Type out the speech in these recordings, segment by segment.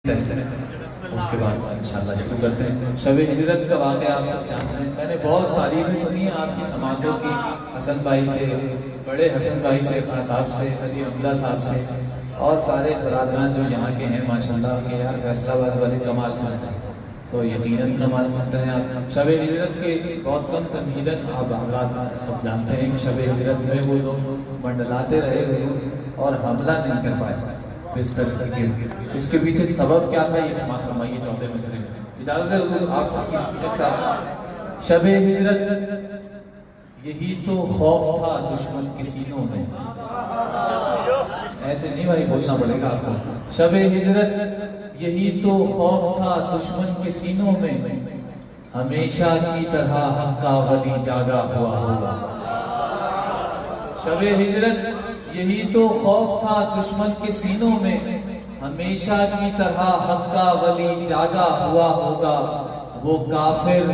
उसके बाद इंशाल्लाह शुरू करते हैं। शब हिजरत का वाक़या आप सब जानते हैं। मैंने बहुत तारीफ़ें सुनी हैं आपकी समातों की, हसन भाई से, बड़े हसन भाई से, खान साहब से, अली अब्दुल्ला साहब से और सारे बरादरान जो यहाँ के हैं माशाल्लाह के। यार फैसलाबाद वाले कमाल सुनते हैं तो यकीनन कमाल सुनते हैं आप। शब हिजरत के बहुत कम तमहीदन आप हालात सब जानते हैं। शब हिजरत में वो लोग मंडलाते रहे और हमला नहीं कर पाए बिस्तर के। इसके पीछे सबब क्या था ये समाज फरमाइए। चौथे मसले में इजाजत है आप साथ। शब हिजरत यही तो खौफ था दुश्मन के सीनों में। ऐसे नहीं भाई बोलना पड़ेगा आपको। शब हिजरत यही तो खौफ था दुश्मन के सीनों में, हमेशा की तरह हक का वली जागा हुआ होगा। शब हिजरत यही तो खौफ था दुश्मन के सीनों में, हमेशा की तरह हक का वली जागा हुआ होगा। वो काफिर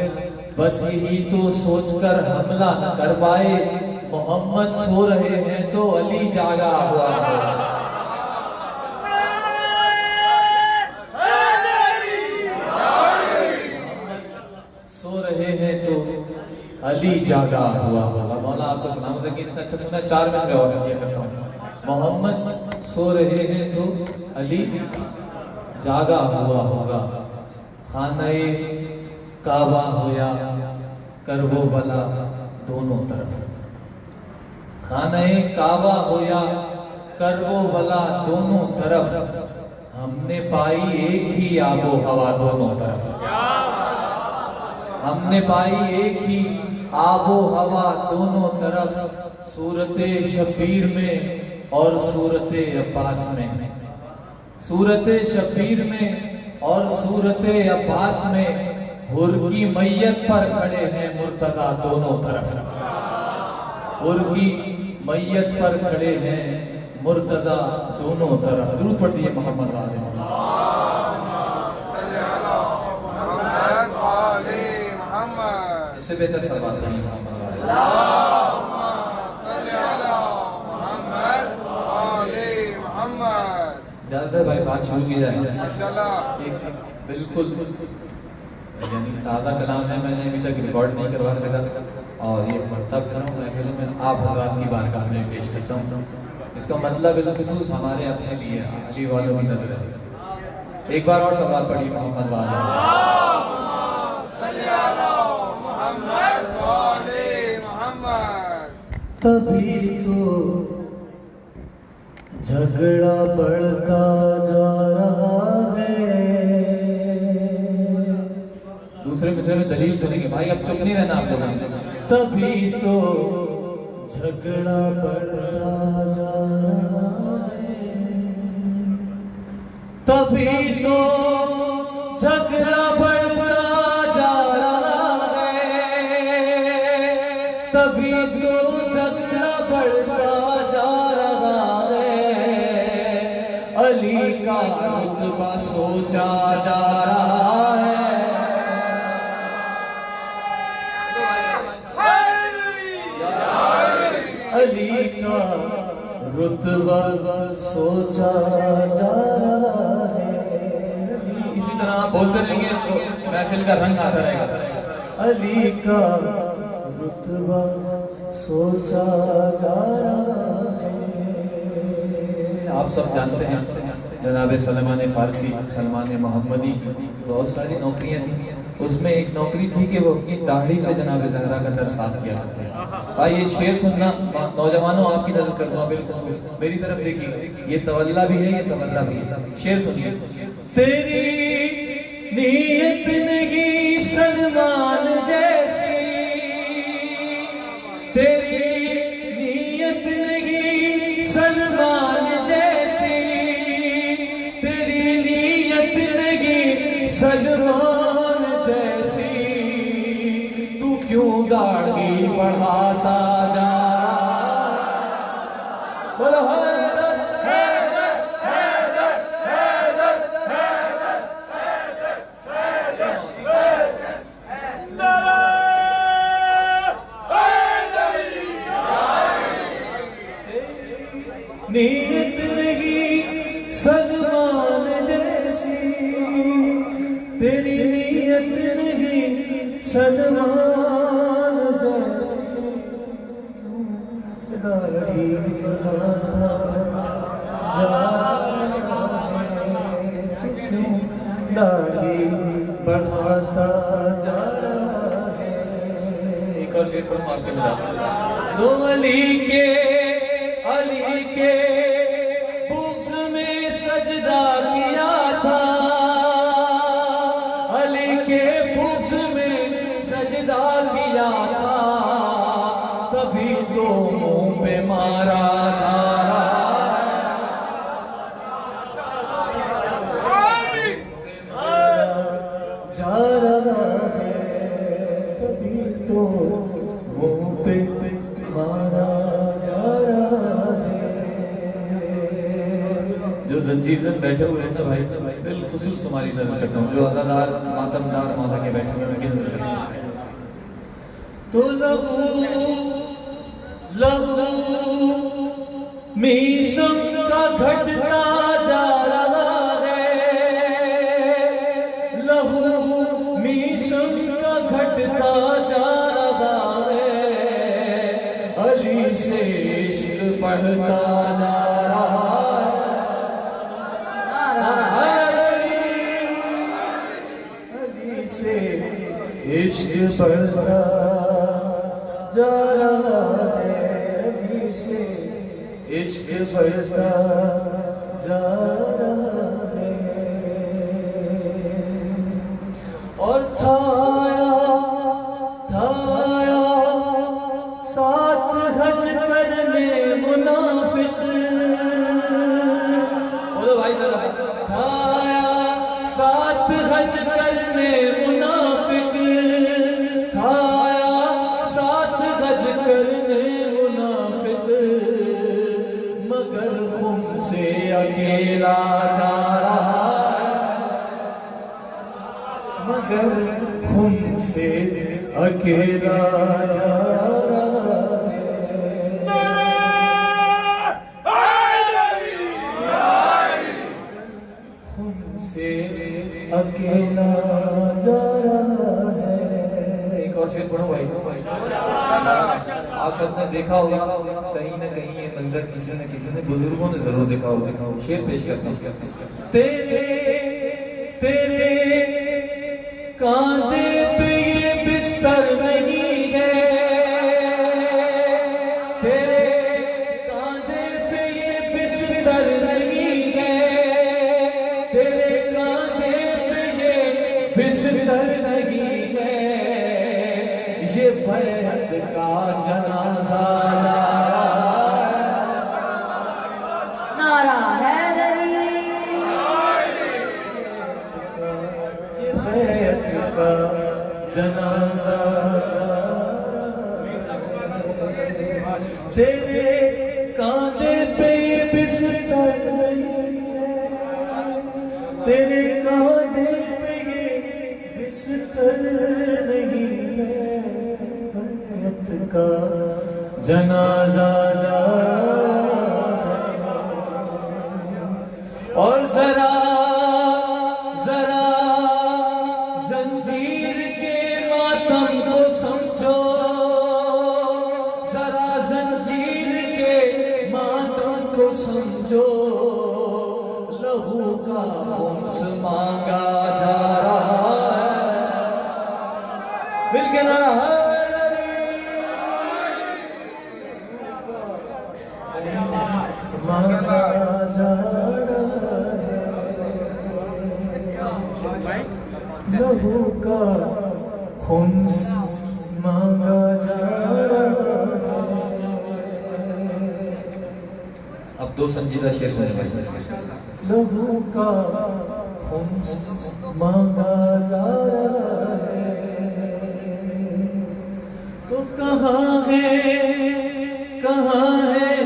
बस यही तो सोचकर हमला न कर पाए, मोहम्मद सो रहे हैं तो अली जागा हुआ होगा। सो रहे हैं तो अली जागा हुआ होगा। मौला आपको सलामत रखिए। इतना अच्छा सुना। चार में से और किया करता हूँ। मोहम्मद सो रहे हैं तो अली जागा हुआ होगा। खाने काबा होया कर वो भला दोनों तरफ। खाने काबा होया कर वो भला दोनों तरफ, हमने पाई एक ही आबो हवा दोनों तरफ। हमने पाई एक ही आबो हवा दोनों तरफ, सूरते शबीर में और सूरते अब्बास में। सूरते शबीर में और सूरते अब्बास में, हुर की मैयत पर खड़े हैं मुर्तजा दोनों तरफ। हुर की मैयत पर खड़े हैं मुर्तजा दोनों तरफ। दुरूद पढ़िए मोहम्मद वाले। इससे बेहतर सवाल नहीं मोहम्मद वाले। इजाज़त है भाई बात शुरू की जाए। एक बिल्कुल यानी ताज़ा कलाम है, मैंने अभी तक रिकॉर्ड नहीं करवा सका और ये मरतब करूँ महफिल में आप हज़रात की बारगाह में पेश करता हूँ। इसका मतलब बिलखुसूस हमारे अपने लिए अली वालों की नजर है। एक बार और सवाल पढ़िए मोहम्मद वाले। तभी तो झगड़ा बढ़ता जा रहा है। दूसरे मिसरे में दलील सुनेंगे भाई, अब चुप नहीं रहना आप लोग। तभी तो झगड़ा बढ़ता जा रहा है, तभी तो झगड़ा बढ़ता जा रहा है, तभी तो झगड़ा बढ़ता जा रहा है। अली का रुतबा सोचा जा रहा है। अली का रुतबा सोचा जा रहा है। इसी तरह आप बोलते रहेंगे तो महफिल का रंग आता रहेगा। अली का रुतबा सोचा जा रहा है। आप सब जानते हैं जनाब सलमान फारसी, सलमान मोहम्मदी की बहुत सारी नौकरियां थी। उसमें एक नौकरी थी कि वो अपनी दाढ़ी से जनाब ज़हरा का दर साफ किया करते हैं। भाई ये शेर सुनना नौजवानों, आपकी नजर करूंगा बिल्कुल मेरी तरफ देखिए। ये तवल्ला भी है, ये तवर्रा भी है। शेर सुनिए। तेरी नीयत नहीं सलमान जैसी, तेरी नीयत नहीं सलमान जैसी, तेरी नीयत नहीं सलमान जैसी, तू क्यों दाढ़ी बढ़ाता जा रहा। बोलो हैदर हैदर हैदर हैदर हैदर हैदर। तेरी नीयत नहीं सलमान जैसी दाढ़ी बढ़ाता जा रहा है, तू क्यों दाढ़ी बढ़ाता जा रहा है। एक और शेर पर मार के मिला दो अली के बुग़्ज़ में सजदा किया था, अली के बुग़्ज़ में सजदा किया था, तभी तो मुंह पे मारा जा रहा है, तभी तो मुंह पे मारा जा रहा है। जो जंजीर से बैठे हुए हैं ना भाई, बिलखुसूस तुम्हारी नजर करता हूँ, जो अज़ादार मातमदार माता के बैठे हुए हैं उनकी नजर करता हूँ। तो लहू मीसम का घटता जा रहा है, लहू मीसम का घटता जा रहा है, अली से इश्क बढ़ता जा रहा है, अली से इश्क बढ़ता जा रहा है, अली से इश्क बढ़ता जा रहा है। और थाया साथ हज करने मुनाफिक, बोलो भाई दादा, थाया साथ हज करने मुनाफिक, थाया साथ हज करने मुनाफिक, मगर खुम से अकेला जा रहा है, मगर खुम से अकेला जा रहा है। खुम से अकेला जा रहा है। एक और शेर पढ़ो भाई। आप सबने देखा होगा कहीं ना कहीं ये मंजर किसी ने बुजुर्गों ने जरूर देखा होगा। शेर पेश करते हैं। तेरे कांधे पे ये बिस्तर नहीं है, तेरे कांधे पे ये बिस्तर नहीं है, तेरे कांधे पे ये बिस्तर नहीं है, ये बैअत का जनाजा जा रहा है। नारा है जनाजा तेरे कांधे पे ये बिस्तर नहीं है, तेरे कांधे पे ये बिस्तर नहीं है, बैत का जनाजा जा रहा है। और जरा जंजीर के मातम को समझो, जरा जंजीर के मातम को समझो, लहू का खुम्स मांगा जा रहा है, मिलके नारा है, मांगा जा रहा है, लहू का खुम्स मांगा जा रहा है। अब दो संजीदा शेर सुनिए। लहू का खुम्स मांगा जा रहा है, तो कहाँ है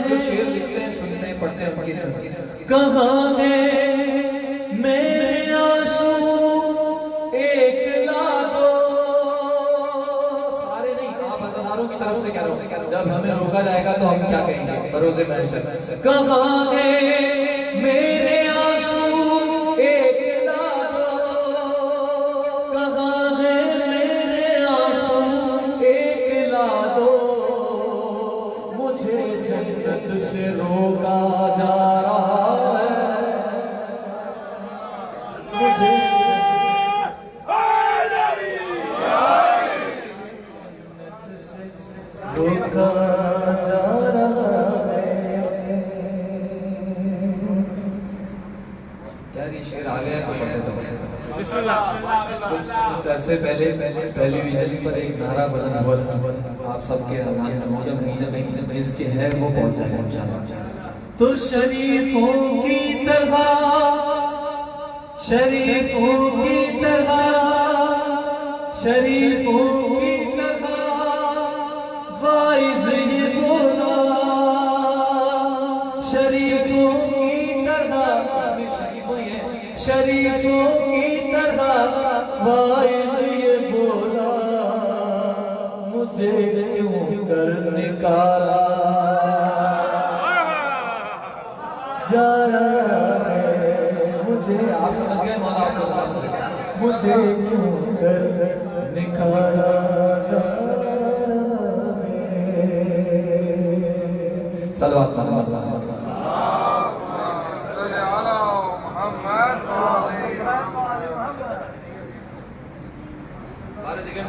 जो शेर लिखते हैं, सुनते हैं, पढ़ते हैं, कहाँ है मेरे आंसू एक ला दो, सारे नहीं, आप हजारों की तरफ से कह रहे हो, जब हमें रोका जाएगा तो हम क्या कहेंगे बरोज़े महशर, कहाँ है मेरे आंसू एक ला दो, मुझे रोका जा रहा है। यार ये शेर आ गया तो पढ़ते तो कुछ अरसे पहले टेलीविजन पर एक नारा बुलंद हुआ था, आप सबके महीने जिसके है वो पहुंच जाएगा इंशाल्लाह। तो शरीफों की तरह शरीफों की तरह शरीफों की तरह वाइज ये बोला, शरीफों की तरह शरीफों की तरह वाइज ये बोला, मुझे क्यों कर निकाला जा रहा है। मुझे आप समझ गए मौला आपको साथ मुझे क्यों कर निकाला जा रहा है। सलवात सलवात सलवात बारे दिखे ना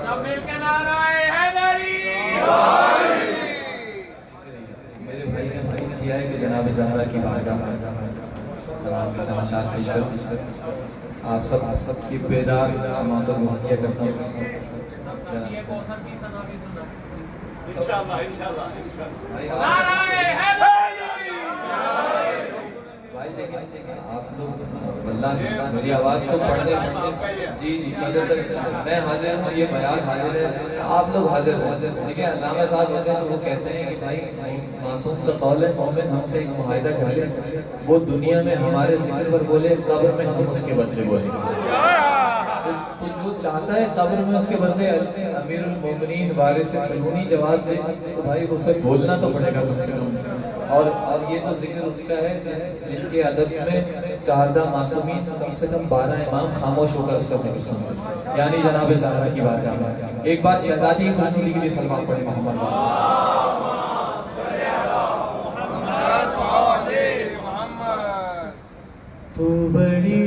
सब मिलके नाराए हैदरी। मेरे भाई ने किया है कि जनाब ज़हरा की बारगाह कलाम के समाचार पेश कर आप सब की बेदार समातों को हत्या करता हूँ। भाई देखिए आप लोग वल्लाह मेरी आवाज़ को पढ़ने समझे जी मैं हाजिर हूँ, ये बयान हाजिर है, आप लोग हाजिर हो। देखिए अल्लामा साहब होते हैं तो वो कहते हैं कि भाई मासूम का कौल है, मोमिन हमसे एक मुआहिदा कर ले, वो दुनिया में हमारे जिक्र पर बोले, कब्र में हम उसके बदले बोले। तो जो चाहता है कब्र में उसके बदले अमीरुल मोमिनीन वारिस सलूनी जवाब दे, तो भाई उसे बोलना तो पड़ेगा कम से कम। और ये तो जिक्र उसका है जिनके अदब में 14 मासूमीन कम से कम 12 इमाम खामोश होकर उसका जिक्र सुनते, यानी जनाब ज़हरा की बात करना। एक बार शहजादी खुशनुदी के लिए सलमान पढ़े मोहम्मद। तू बड़ी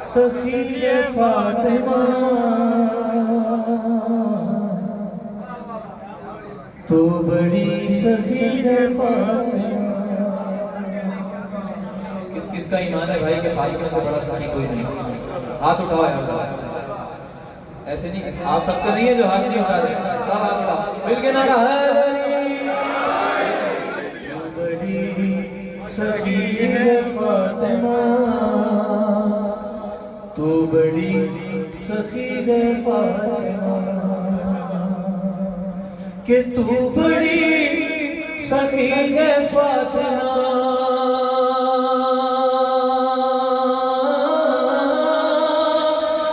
सखी फातिमा, तू बड़ी सखी फातिमा। किस किस का ईमान है भाई के फातिमा से बड़ा सखी कोई नहीं? हाथ उठाओ यार, ऐसे नहीं, आप सबका नहीं है जो हाथ नहीं उठा रहे, सब हाथ उठाओ मिलके नारा है बड़ी सखी फातिमा, तू बड़ी सखी है फातिमा, कि तू बड़ी सखी है फातिमा,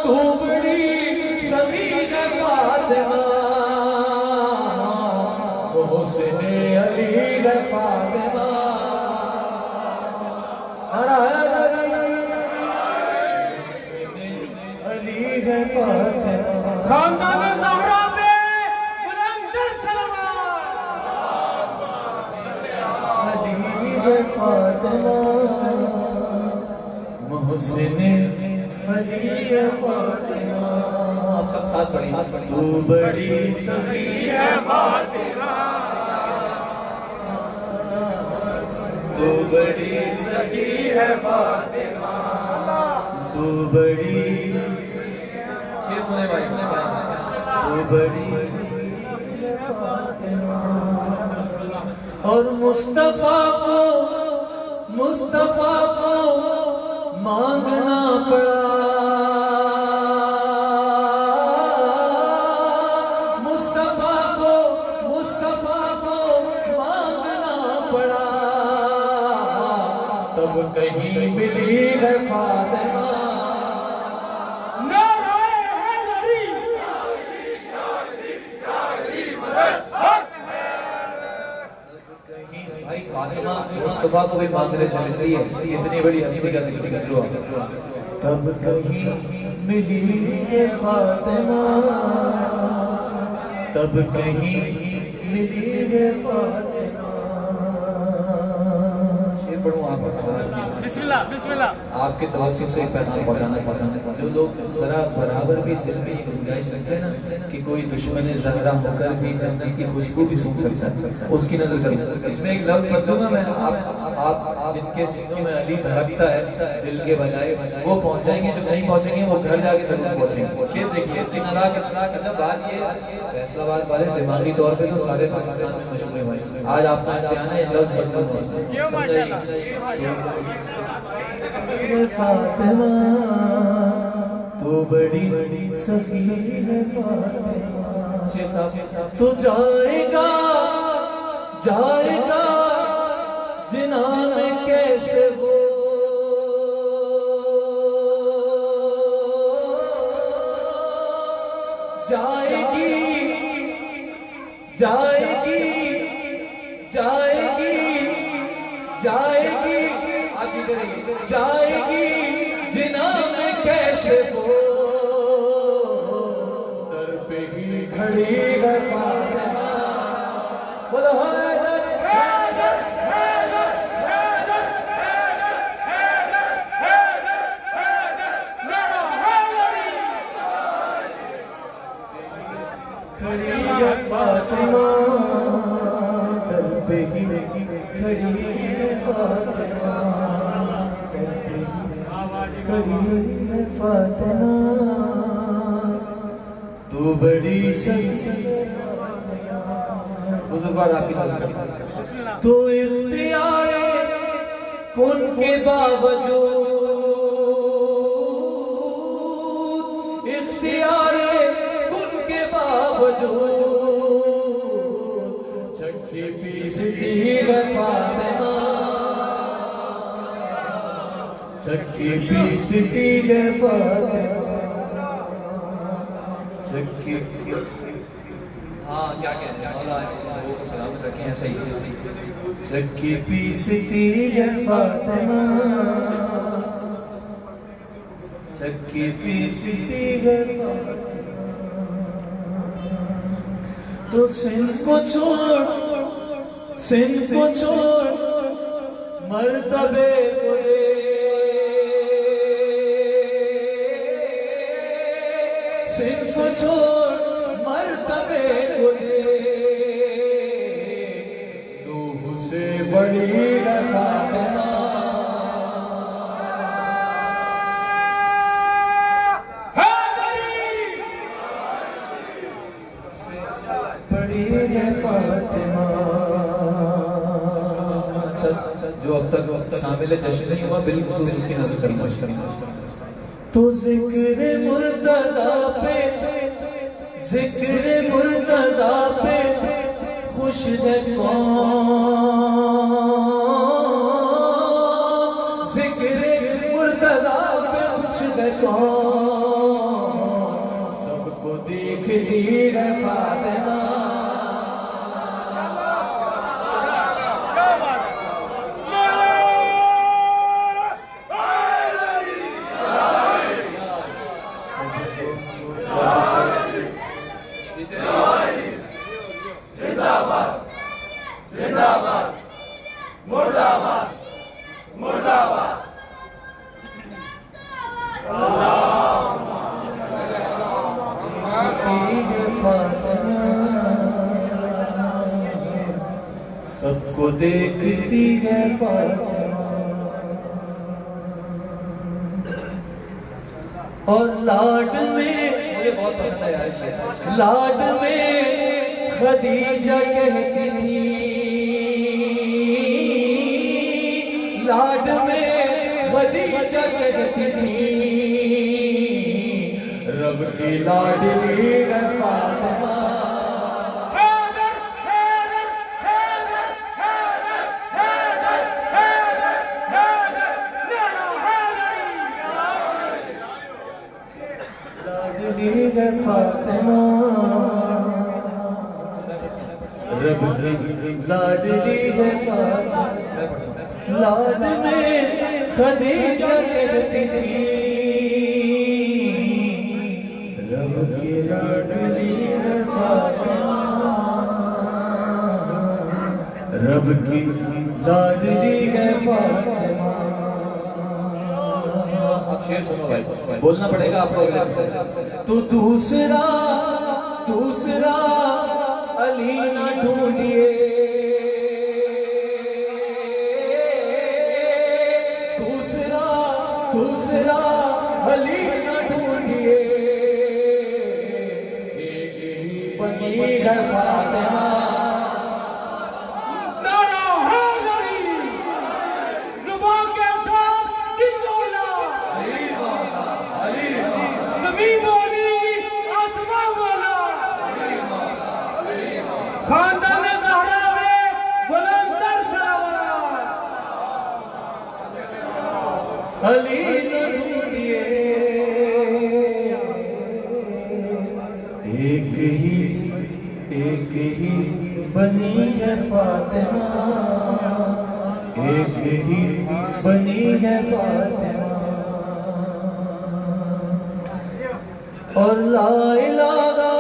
तू बड़ी सखी है फातिमा, हुस्न अली है फातिमा। खानदान ज़हरा पे बुलंद सलावत। अली है फातिमा, मोहसिन अली है फातिमा। आप सब साथ पढ़िए। तू बड़ी सखी है फातिमा, तू बड़ी सखी है फातिमा, तू बड़ी सुने भाई वो बड़ी और मुस्तफा को मांगना पड़ा, मुस्तफा को मांगना पड़ा, तब कहीं मिली है फातिमा। फातिमा मुस्तफा को भी मांगने चलती है, इतनी बड़ी हस्ती का जिक्र हुआ। तब कहीं मिली है फातिमा, तब कहीं मिली है फातिमा। शेर पढ़ूं आप बिस्मिल्लाह बिस्मिल्लाह। आपके तवज्जुह से पैगाम पहुंचाना। जो लोग जरा बराबर भी दिल में ये गुंजाइश रखते हैं ना कि कोई दुश्मन ज़हरा होकर भी जन्नत की खुशबू भी सूंघ सकता है, उसकी नजर से इसमें एक लफ्ज बदलूंगा मैं। आप जिनके सीनों में अली धड़कता है दिल के बजाय, वो पहुंचाएंगे। जो नहीं पहुंचेंगे वो घर जाके जरूर पहुंचेंगे। शेर देखिए इसकी नला के जब बात ये फैसलाबाद वाले दिमागी तौर पे तो सारे पाकिस्तान में मशहूर है भाई। आज आपका इम्तिहान है, लफ्ज बदलूंगा। फातिमा तो बड़ी सखी है फातिमा। शेख साहब तो जाएगा जाएगा जिना में कैसे वो जाएगी जाएगी जाएगी जाएगी जाएगी जिना में कैसे वो दर पे ही खड़ी है फातिमा। बोलो खड़ी है फातिमा, दर पे ही खड़ी है फातिमा, खड़ी है फातिमा तू बड़ी बुजुर्गवार आपकी नज़र तो इख्तियार कुन के बावजूद इख्तियार कुन के बावजूद छठी पीसती है फातिमा, चक्की पीसती है फातिमा, चक्की। हाँ क्या कहते हैं, सलामत रखें। सही चक्की पीसती है फातिमा, चक्की पीसती है फातिमा। तो सिंध को छोड़ मर्तबे को सिर्फ छोड़ मर्तबे को रूह से बड़ी है फातिमा, बड़ी है फातिमा। जो अब तक शामिल है जश्न नहीं हुआ, बिल्कुल उसकी नजर करूंगा। तो जिक्र मुर्तज़ा पे जिक्र मुर्तज़ा पे खुश है कौन, जिक्र मुर्तज़ा पे खुश है कौन, सबको देख ली है फातिमा। जिंदाबाद मुर्दाबाद मुर्दाबाद। सबको देखती है फातिमा और लाड में, मुझे बहुत पसंद है यार, लाड में खदीजा कहती थी, लाड में खदीजा कहती थी, रब की लाडली है फातिमा। लाडली है फातिमा, रब की लाडली है फातिमा। लाड में खदीजा कहती थी, रब की लाडली है फातिमा। रब की लाडली है फातिमा। अब शेर सुनो भाई, बोलना पड़ेगा आपको अगले से। तो दूसरा दूसरा अली ना ढूंढिए, दूसरा दूसरा अली ना ढूंढिए, बनी है फातिमा। खानदान ज़हरा में बुलंदर सलावत, अली न ढूंढिए, एक ही बनी है फातिमा, एक ही बनी है फातिमा। और ला इलाहा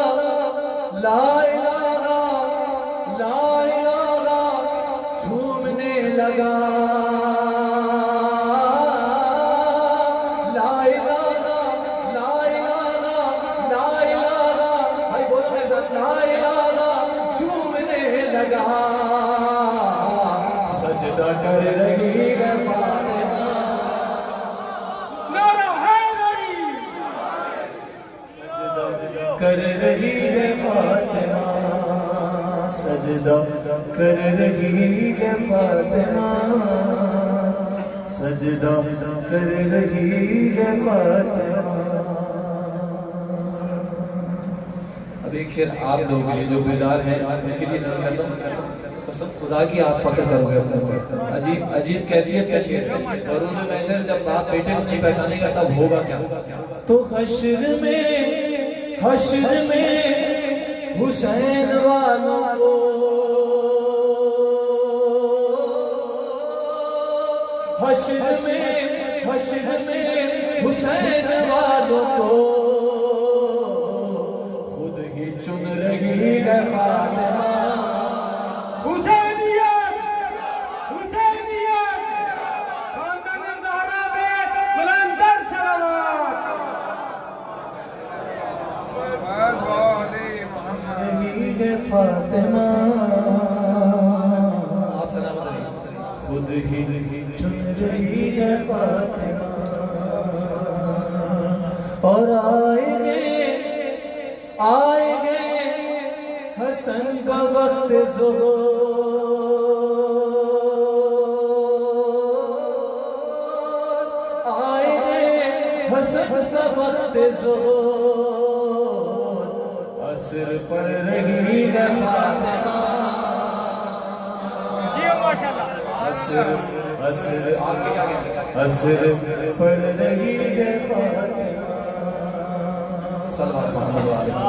ला इलाहा ला इलाहा झूमने लगा, ला इलाहा ला इलाहा ला इलाहा, भाई बोलो मेरे साथ, ला इलाहा झूमने लगा, सजदा कर रही है फातिमा। कर रही है फातिमा, सजदा कर रही है फातिमा, सजदा कर रही है फातिमा। अब एक शेर आप लोगों के लिए जो बेदार हैं उनके लिए नज़र करता हूं, कसम खुदा की आप फख्र करोगे अपने ऊपर। अजीब अजीब कैफियत का शेर है। और उस महशर जब बाप बेटे को नहीं पहचानेगा तब होगा क्या? तो हश्र में हुसैन वालों को, हश्र में हुसैन वालों को खुद ही चुन रही है फातिमा। हुसैनियत हुसैनियत, खानदान ज़हरा में बुलंदर सलावत, रही है फातिमा। आप सलामत रहिए। खुद ही चुन रही है फातिमा। और आएंगे हसन का वक्त ज़ोहर, आएंगे हसन का वक्त ज़ोहर, असर पड़ रही है फातिमा। जी माशाल्लाह। असर पड़ रही है फातिमा। सल्लल्लाहु अलैहि वसल्लम।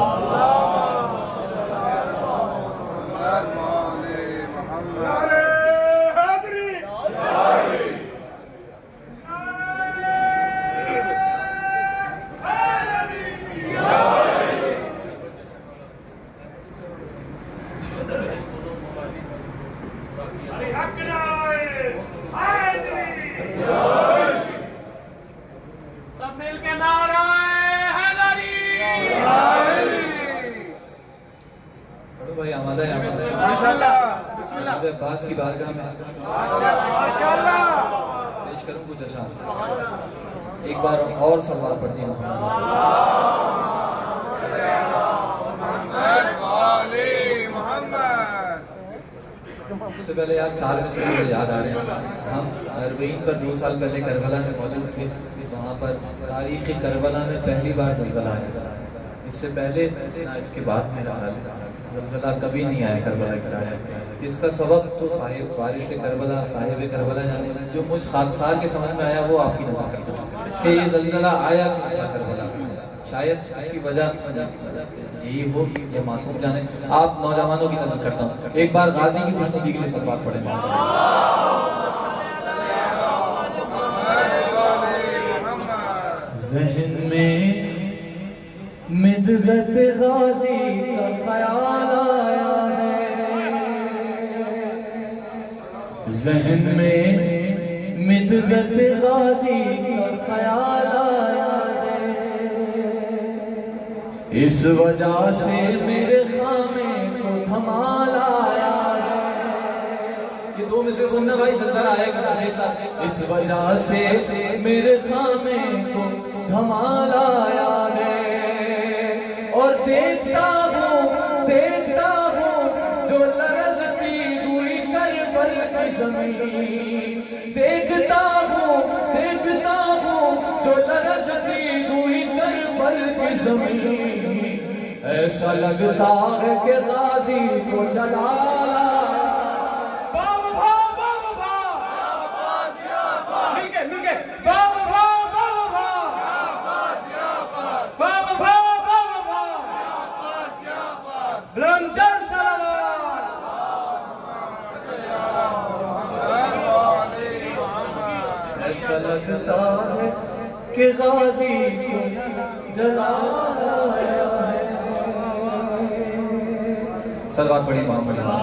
सब मिल के नारा हैदरी। बड़ो भाई आमादा है माशाल्लाह बिस्मिल्लाह। अब्बास की बारगाह में माशाल्लाह पेश करूं कुछ अशार। एक बार और सलवार पढ़ती हूँ। उससे पहले यार 4 मिसरे मुझे याद आ रहे हैं। हम अरबईन पर 2 साल पहले करबला में मौजूद थे। वहाँ पर तारीख़ करबला में पहली बार ज़ल्ज़ला आया था। इससे पहले ना इसके बाद मेरा हाल ज़ल्ज़ला कभी नहीं आया करबला के टाइम। इसका सबब तो साहिब वारिस करबला साहिब करबला जाने, जो मुझ खाकसार के समझ में आया वो आपकी नज़र करता हूँ कि ये ज़ल्ज़ला आया क्यों था करबला। शायद इसकी वजह यही हो, ये मासूम जाने। आप नौजवानों की नजर करता हूँ, एक बार गाजी की खुशनुदी के लिए सब बात पढ़े। ज़हन में मिदगत गाजी का ख्याल आया है, जहन में मिदगत गाजी का ख्याल आया है, इस वजह से मेरे खामे को धमाल आया है। ये दो में से सुनना भाई, जरा आएगा एक साथ। इस वजह से मेरे खामे को धमाल आया है, और देखता हूँ जो लरज़ती हुई करबल की ज़मीन, देखता हूँ जो लरज़ती हुई करबल की ज़मीन, ऐसा लगता है कि गाजी को जला ऐसा लगता है कि गाजी को जलाया है। सलवात पढ़ी मोहम्मद भाई।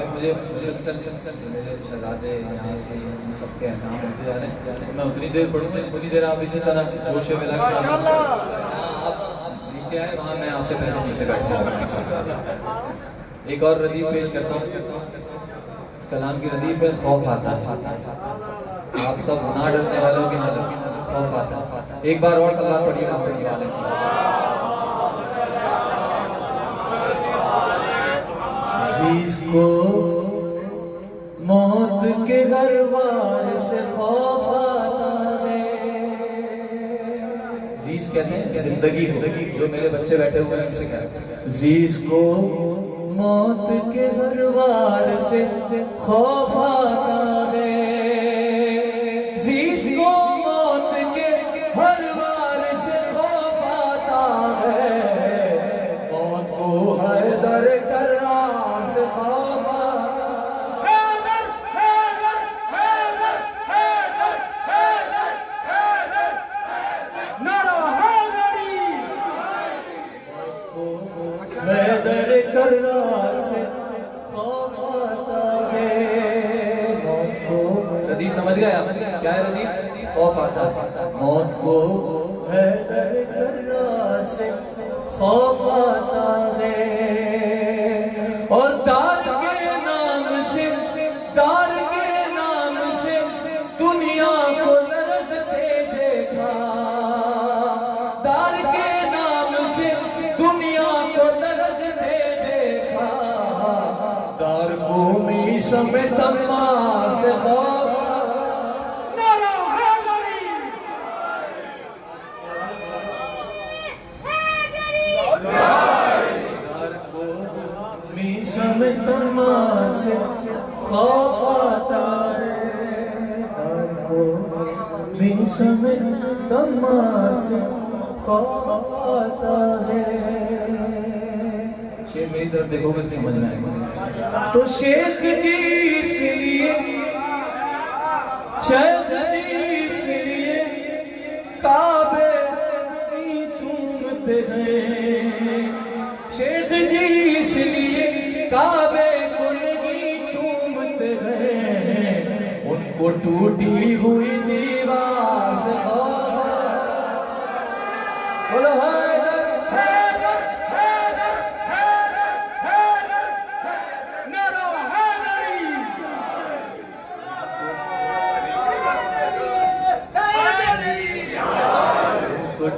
मुझे शहजादे यहाँ से सबके नाम होते जा रहे हैं, तो मैं उतनी देर पढ़ूंगा जितनी देर आप इसी तरह से जोश में लग आप नीचे आए, वहाँ मैं आपसे पहले नीचे बैठ जाऊँगा। एक और रदीफ पेश करता हूँ। इस कलाम की रदीफ है, खौफ आता है। आप सब ना डरने वालों की नजर खौफ आता है। एक बार और सलात पढ़िए आप पढ़िए वाले। जिसको मौत के हर वार से खौफ आता है, जीस कहते हैं जिंदगी जो मेरे बच्चे बैठे हुए हैं उनसे कहते हैं, जिसको मौत के हर वार से खौफ आता है, जिसको मौत के हर वार से खौफ आता है, मौत को हैदर कर्रार से खौफ हैदर कर्रार से खौफ आता है, मौत को। रदीफ समझ गया क्या है रदीफ? खौफ आता है मौत को हैदर कर्रार से खौफ आता है, और दार के नाम से दुनिया को लरज़ते देखा, दार के नाम से दुनिया को लरज़ते देखा, दार भूमि समेत मां से खौफ समेत मां से खौफ आता है, दार को भी समेत मां से खौफ आता है। शेर मेरी तरफ देखोगे तो समझना है। तो शेख जी इसलिए काबे चूमते हैं, शेख जी इसलिए काबे को नहीं चूमते हैं, उनको टूटी हुई दीवार से बोलो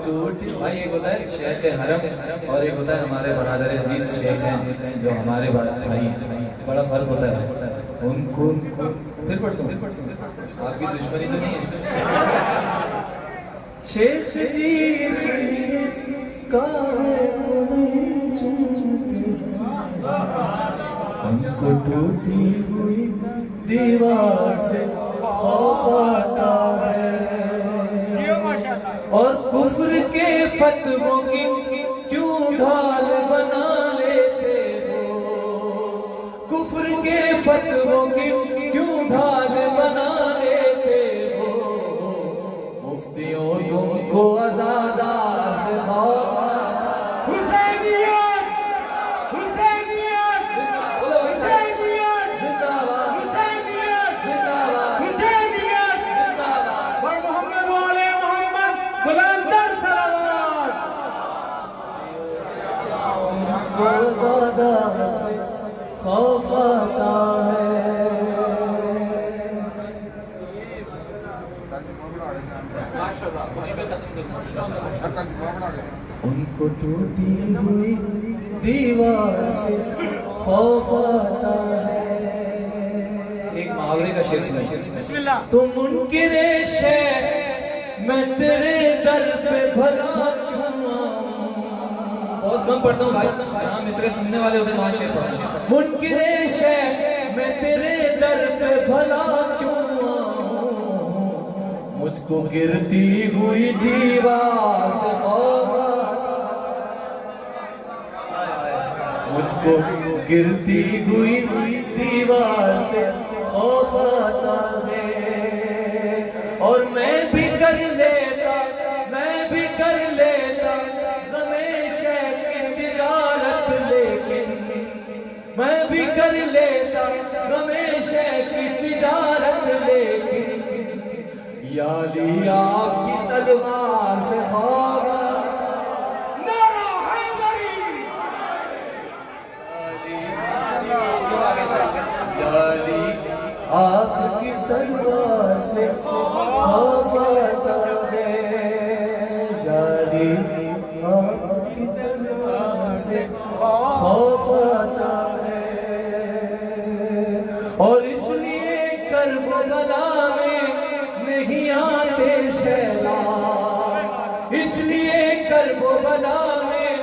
टूटी। भाई एक होता है शेख हरम और एक होता है हमारे बरादर अजीज शेख हैं जो हमारे भाई हैं, बड़ा फर्क होता है उनको। फिर पढ़ दूं आपकी दुश्मनी तो नहीं है। शेख जी उनको टूटी हुई दीवार से खौफ आता है, और कुफ्र के फतवों की क्यों ढाल बना लेते हो, कुफ्र के फतवों की क्यों ढाल बना लेते हो, मुफ्तियों तुमको अज़ादार से खौफ खौफ आता है। उनको टूटी हुई दीवार से खौफ आता है। एक मुहावरे का शेर सुना। बिस्मिल्लाह। तुम मुनकिरे शे मैं तेरे दर पे भला क्यों आऊं। बहुत कम पढ़ता हूँ भाई, जहाँ मिसरे सुनने वाले होते हैं वहाँ शेर पढ़ा। मुनकिरे शे मैं तेरे दर पे भला क्यों आऊं। मुझको गिरती हुई दीवार से खौफ, मुझको गिरती हुई दीवार से खौफ आता है। और मैं भी कर लेता हमेशा की तिजारत, लेकिन मैं भी कर लेता हमेशा की तिजारत, लेकिन या लिया आपकी तलवार से खौफ। आपकी तलवार से खौफ आता है। यारी आपकी तलवार से खौफ आता है। और इसलिए करबला में नहीं आते सैलाब, इसलिए करबला में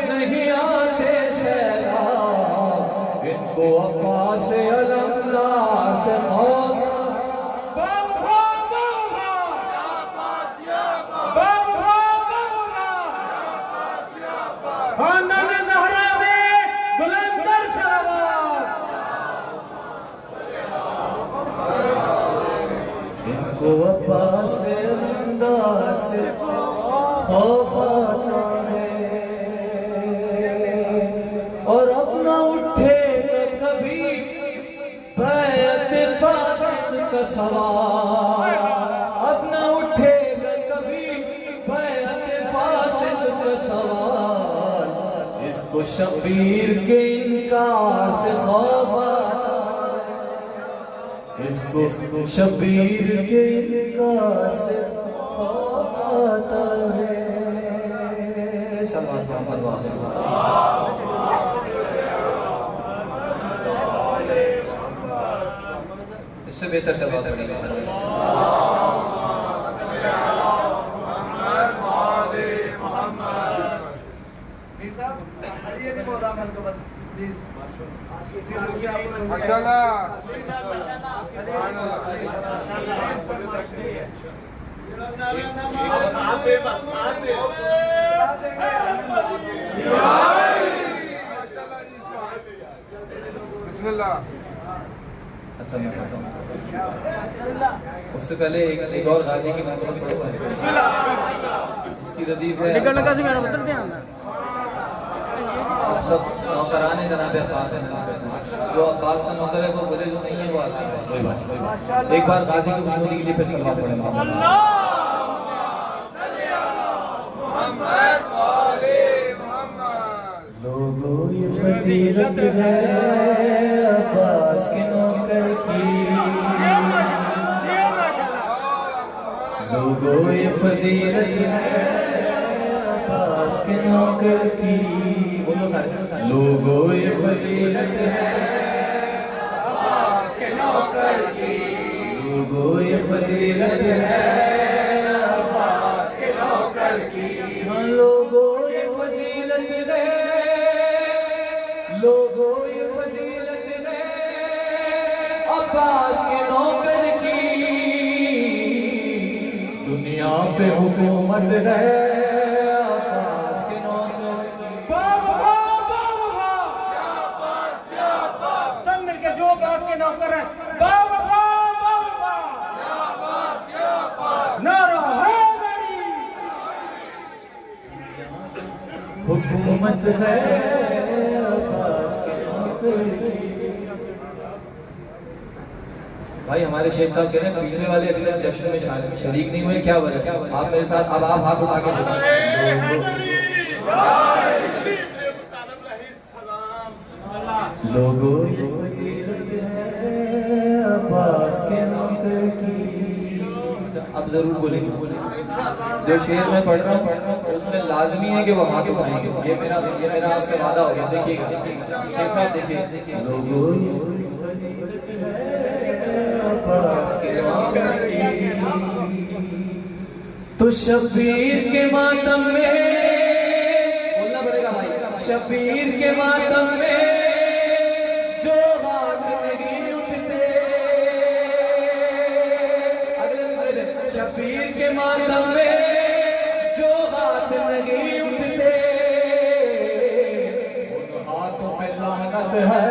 नहीं आते सैलाब। इनको अब्बास अलमदार से खौफ। इनको अब्बास अलमदार से खौफ आता है। और अपना उठे कभी बैत फासिद का सवाल, अपना उठेगा कभी बैत फासिद का सवाल। इसको शबीर के इनकार से खौफ आता है। इसको शबीर के इनकार से खौफ आता है। इससे बेहतर से बात करेंगे। अच्छा मैं उससे पहले एक और गाजी की बात पढ़ो। इसकी रदीफ है। आप सब नौकराने जनाब अब्बास हैं। जो अब्बास का नौकर है वो बोले, जो नहीं है वो आता है। कोई बात। एक बार गाजी की खुशबू के लिए फिर सलवात पढ़ेंगे। लोगों ये फजीलत है अब्बास के नौकर की। लोगों ये फजीलत है अब्बास के नौकर की। बोलो सारे। लोगों ये फजीलत है अब्बास के नौकर की। लोगों ये फजीलत है अब्बास के नौकर की। हाँ लोगों ये फजीलत है, लोगों ये फजीलत है अब्बास के नौकर की। दुनिया पे हुकूमत है अब्बास के नौकर की। सब मिलके जो अब्बास के नौकर है, हुकूमत है अब्बास के नौकर की। भाई हमारे शेख साहब कह रहे हैं पीछे वाले अभी तक जश्न में शरीक नहीं हुए, क्या वजह? आप मेरे साथ अब आप हाथ उठा के बताएं। लोगों ये फजीलत है अब्बास के नौकर की। अब जरूर बोलेंगे, जो शेर मैं पढ़ रहा हूँ उसमें लाजमी है कि वो हाथ उठाएंगे। ये मेरा आपसे वादा हो गया। देखिएगा शेर साहब, देखिए। लोगों ये फजीलत है अब्बास के नौकर की, तो शबीर के मातम में बोलना पड़ेगा भाई, शबीर के मातम में जो हाथ नहीं उठते, अगले मिसरे में, शबीर के मातम में जो हाथ नहीं उठते, उन हाथों पे लानत है।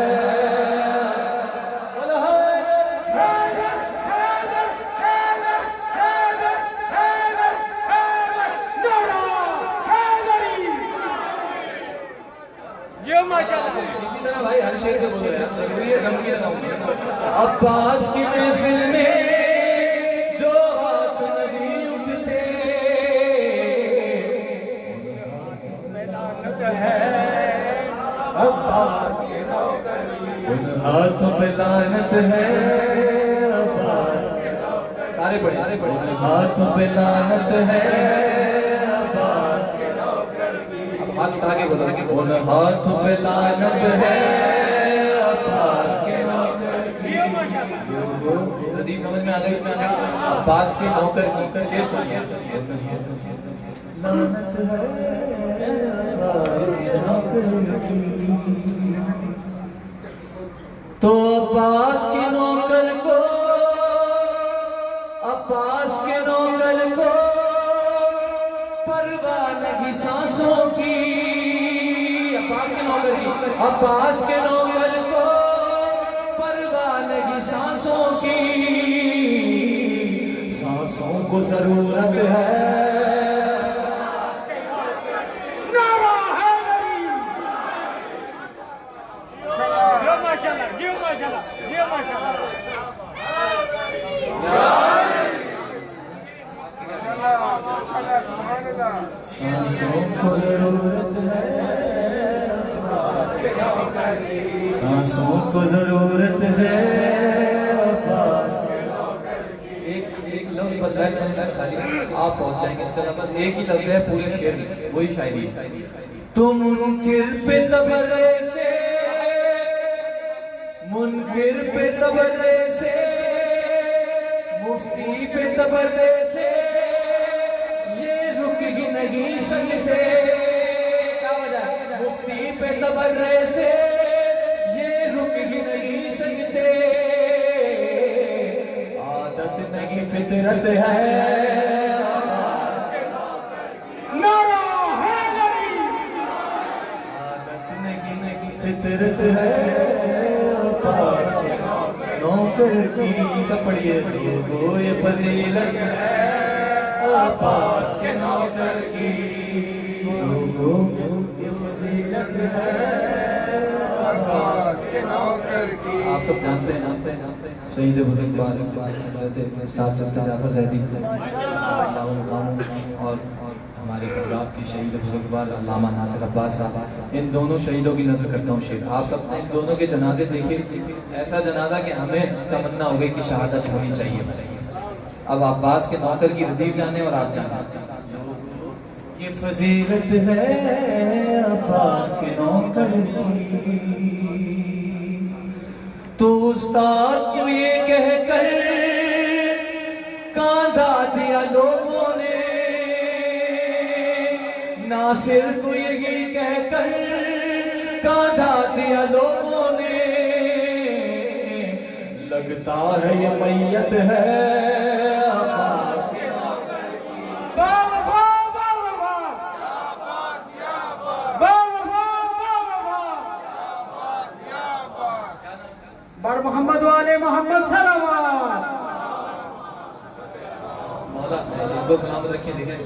इसी तरह भाई हर शेर को बोलो यार, जरूरी है धमकी लगाऊंगा। अब्बास की महफिल में जो हाथ नहीं उठते, लानत है अब्बास के नौकर की, उन हाथों पे लानत है अब्बास के, सारे पढ़े, उन हाथों पे लानत है अब्बास के नौकर की। अब हाथ उठा के बोलो, उन हाथों पे लानत है अब्बास के नौकर की। नदीम समझ में आ गई? अब्बास के नौकर की शेर सुनिए। लानत है अब्बास के नौकर की, तो अब्बास के नौकर को, अब्बास के नौकर को परवाह नहीं सांसों की, अब्बास के नौकर की, अब्बास के नौकर को परवाह नहीं सांसों की, सांसों को जरूरत है। नारा हैदरी, जियो माशाल्लाह, जियो माशाल्लाह, जियो माशाल्लाह। सांसों को जरूरत है, सांसों को जरूरत है अब्बास। एक लफ्ज बदला है मैंने सर, खाली आप पहुंच जाएंगे इंशाल्लाह। बस एक ही लफ्ज है पूरे शेर में, वही शायरी। तुम मुनकिर पे तबर्रे से, मुनकिर पे तबर्रे से, मुफ्ती पे तबर्रे से, ये रुक ही नहीं संग से। क्या वजह? मुफ्ती पे तबर्रे से, ये रुक ही नहीं संग से, आदत नहीं फितरत है। नारा हैदरी, आदत नहीं फितरत है अब्बास के नौकर की। सब पढ़िए, लोगों ये फजीलत है अब्बास के नौकर की, लोगों ये फजीलत है अब्बास के नौकर की। आप सब जानते हैं शहीद बुजुर्गवार हज़रत उस्ताद सफ़ी जाफ़र ज़ैदी और हमारे पंजाब के शहीद बुजुर्गवार अल्लामा नासिर अब्बास साहब, इन दोनों शहीदों की नज़र करता हूँ शेर। आप सब इन दोनों के जनाजे देखिए, ऐसा जनाजा कि हमें तमन्ना हो गई कि शहादत होनी चाहिए। अब अब्बास के नौकर की रदीफ जाने और आप जाने, ये फजीलत है अब्बास के नौकर की, तो उस्ताद को ये कहकर कांधा दिया लोगों ने, नासिर को यही कहकर कांधा दिया लोगों ने, लगता है ये मैयत है अब्बास के नौकर की। वाह वाह वाह वाह, वाह बर मोहम्मद वाले मोहम्मद सलावत। मौला इनको सलामत रखिए। देखें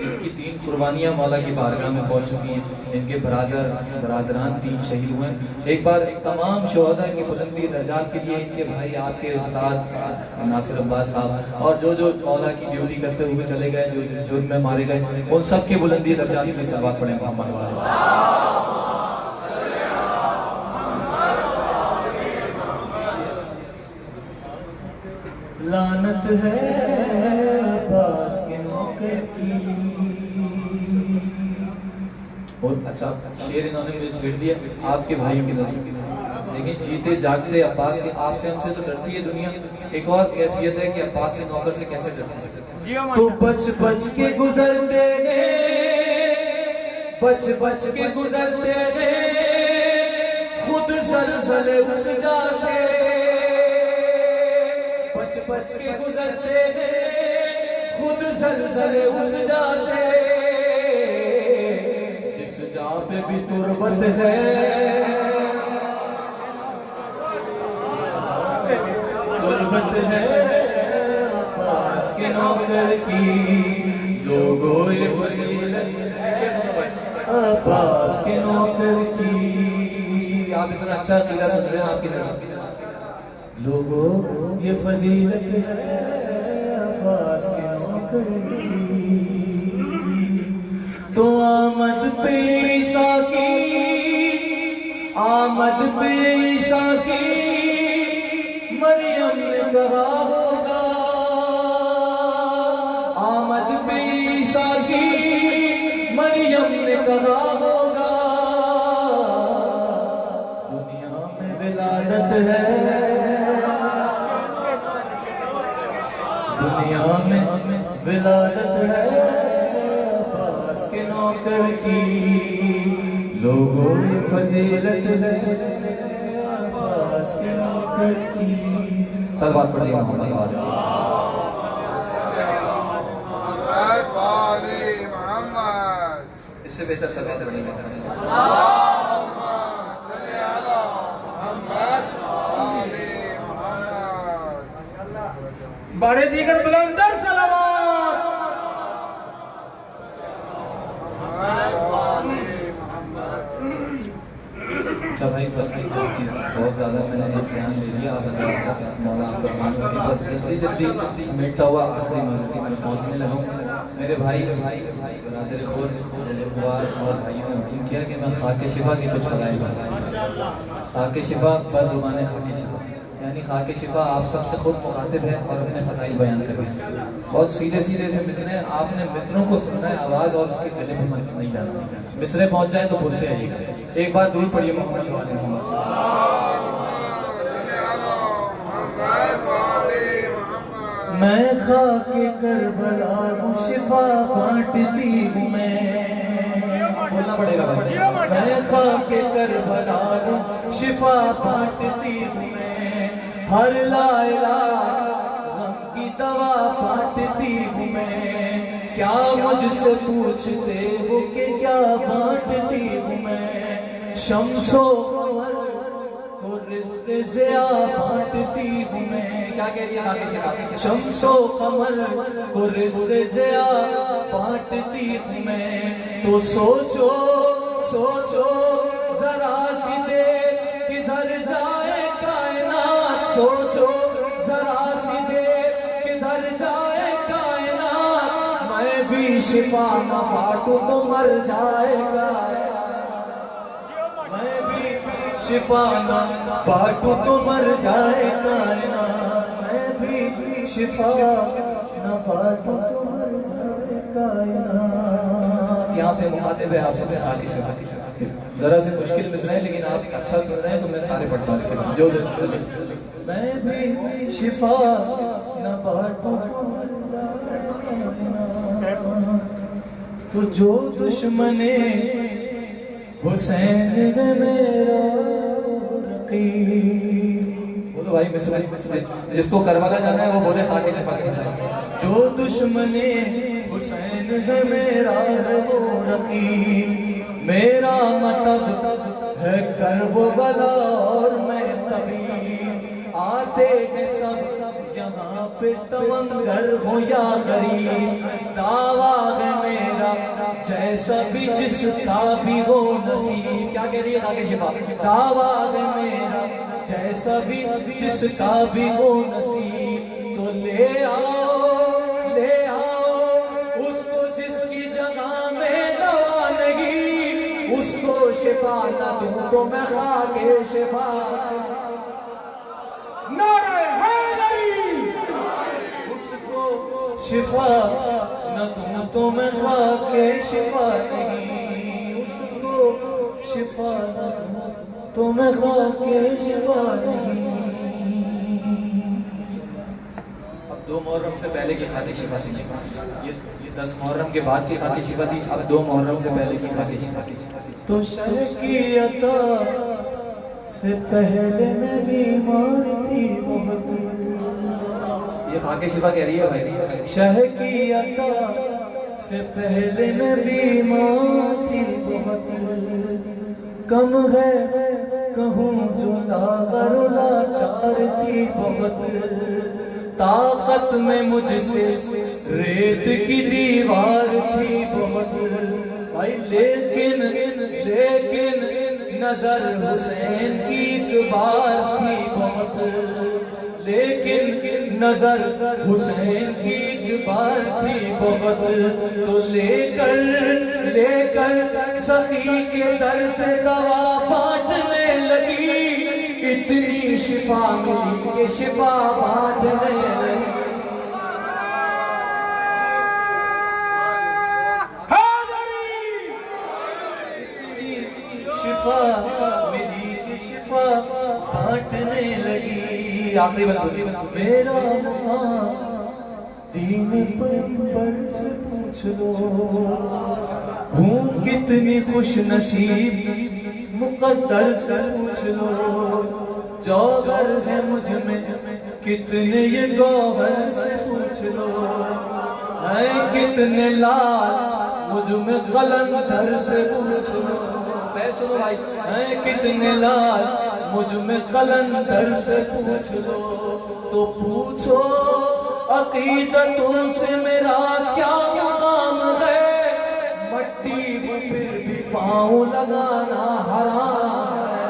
इनकी 3 कुर्बानियाँ मौला की बारगाह में पहुँच चुकी हैं। इनके बरादरान 3 शहीद हुए। एक बार तमाम शुहदा की बुलंदी दर्जात के लिए इनके भाई आपके उस्ताद नासिर अब्बास साहब और जो मौला की ड्यूटी करते हुए चले गए, जो इस जुर्म में मारे गए, उन सब की बुलंदी दर्जात में सलावत पढ़ें मोहम्मद वाले। लानत है अब्बास के नौकर की। बहुत अच्छा शेर इन्होंने मुझे छेड़ दिया आपके भाइयों की नजर। देखिए जीते जागते अब्बास के, आपसे हमसे तो डरती है दुनिया, एक और कैफियत है कि अब्बास के नौकर से कैसे डरते हैं। तो बच बच के गुजरते हैं, बच बच के गुजरते हैं, खुद ज़लज़ले उस जा से। बच बच के गुजरते हैं, खुद ज़लज़ले उस जा से। जिस जा पे भी तुरबत है, तुरबत है अब्बास के नौकर की। लोगों ये अब्बास के नौकर की। आप इतना अच्छा अकीदा सुन रहे हैं आपकी नजर। लोगों ये फजीलत है अब्बास के नौकर की। तो आमद पे ईसा की, आमद पे ईसा की मरियम ने कहा होगा। आमद पे ईसा की मरियम ने कहा होगा। दुनिया में विलादत है, दुनिया में विलादत है अब्बास के नौकर की। लोगों ये फजीलत है अब्बास के नौकर की। सलवात पढ़िए मोहम्मद। इससे बेहतर सलवात पढ़िए। बड़े दीगर बुलंदर सलावत। अच्छा भाई बस बहुत ज़्यादा मैंने ध्यान ले लिया। आप मौला आपका बस जल्दी जल्दी समेटता हुआ आखिरी मस्जिद में पहुँचने लगा हूँ। मेरे भाई भाई भाई बरादर खोर बुजुर्गवार और भाइयों ने हुक्म किया कि मैं खाके शिफा की कुछ फजाइल बताऊँ। खाके शिफा बस ज़ुबान खाके शिफा, यानी खाके शिफा आप सबसे खुद मुखातिब है और अपने फजाइल बयान कर रहे हैं। बहुत सीधे सीधे से मिसरे, आपने मिसरों को सुनना है, आवाज़ और उसके गले में मत नहीं जाना। मिसरे पहुँच जाए तो बोलते आइएगा। एक बार दूर पढ़िए मोहम्मद वाले मोहम्मद। मैं खाके करबला हूँ, शिफा बांटती हूँ मैं। बोलना पड़ेगा भाई। मैं खाके करबला हूँ, शिफा बांटती हूँ मैं। हर लाइला गम की दवा बांटती हूँ मैं। क्या मुझसे पूछते हो कि क्या बांटती हूँ मैं। शम्सो को रिज़्क़ ज़िया बांटती हूँ मैं। क्या कह दिया आगे से? शम्सो कमर को रिज़्क़ ज़िया बांटती हूँ मैं। तो सोचो सोचो जरा सी देर किधर जाए कायनात। सोचो जरा सी देर किधर जाए कायनात। मैं भी शिफा न बांटूं तो मर जाएगा। मैं भी शिफा न बांटूं तो मर जाएगा। मैं भी शिफा न बांटूं तो मर जाएगा। यहाँ से मुखातिब है आप सबसे खाके शिफा। जरा से मुश्किल मिल रहा है लेकिन आप अच्छा सुन रहे हैं तो मैं सारे पढ़ता हूँ उसके बाद। जो मैं भी शिफा न बांटूं तो मर जाएगा। तो जो दुश्मने हुसैन है मेरा रकीब। बोलो भाई मिसर जिसको करबला जाना है वो बोले खाके शिफा के जाए। जो दुश्मने हुसैन है मेरा वो रकीब। मेरा मतलब है करबला और मैं तबीब। आते हैं सब यहाँ पे तवंगर हो या गरीब। दावा है मेरा जैसा भी जिसका भी हो नसीब। क्या कह रही है आगे शिफा? दावा है मेरा जैसा भी जिसका भी हो नसीब। तो ले आओ उसको जिसकी जगह में दवा लगी। उसको शिफा ना दूं तो मैं खाके शिफा। नारे हैदरी शिफा न तो मैं खा के शिफा नहीं, उसको शिफा न तो मैं खा के शिफा नहीं। अब 2 मुहर्रम से पहले की खाकी शिफा से ये 10 मुहर्रम के बाद की खाकी शिफा थी, अब 2 मुहर्रम से पहले की खाकी शिफा। तो शह की अता से पहले मैं बीमार थी बहुत, ये खाके शिफा कह रही है भाई। शह की अता से पहले मैं बीमार थी बहुत, कम है कहूँ जो लागर लाचार थी बहुत, ताकत में मुझसे रेत की दीवार थी बहुत भाई, लेकिन नजर हुसैन की एक बार थी बहुत, लेकिन नजर हुसैन की एक बार थी बहुत। तो लेकर सखी के दर से दवा बांटने लगी, इतनी शिफा मिली के शिफा बांटने लगी। शिफा मिली की शिफा बांटने लगी। आखिरी बंद मेरा मकाम दीन पर से पूछ लो, हूँ कितनी खुश नसीब मुकद्दर से पूछ लो, जौहर है मुझ में कितने ये गौहर से पूछ लो, है कितने लाल मुझ में कलंदर से पूछ लो। सुनो भाई, हैं कितने लाल मुझ में कलंदर से पूछ लो, तो पूछो अकीदतों से मेरा क्या मकाम है, मट्टी वो फिर भी पाँव लगाना हराम है,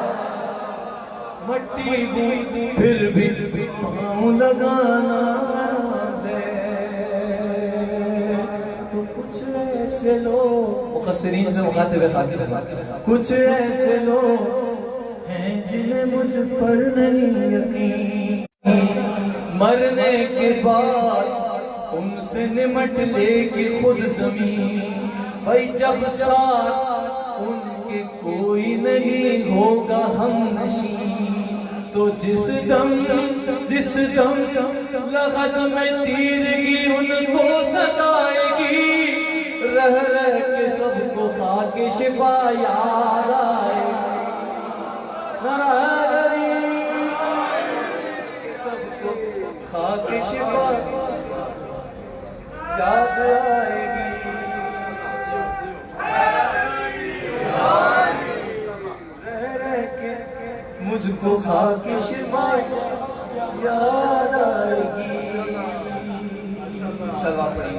मट्टी वो फिर भी पाँव लगाना हराम है। तो कुछ ऐसे लोग मुक़स्सिरीन से मुखातिब है, कुछ ऐसे लोग हैं जिन्हें मुझ पर नहीं यकीन, मरने के बाद उनसे निमट लेगी खुद जमीन भाई, जब साथ उनके कोई नहीं होगा हम नशीं, तो जिस दम लगत में तीरगी उनको सताएगी, रह के सबको खाके शिफा याद आए, सबको खाके शिफा याद आएगी। रह के मुझको खाके शिफा याद आएगी। सलवात पढ़ी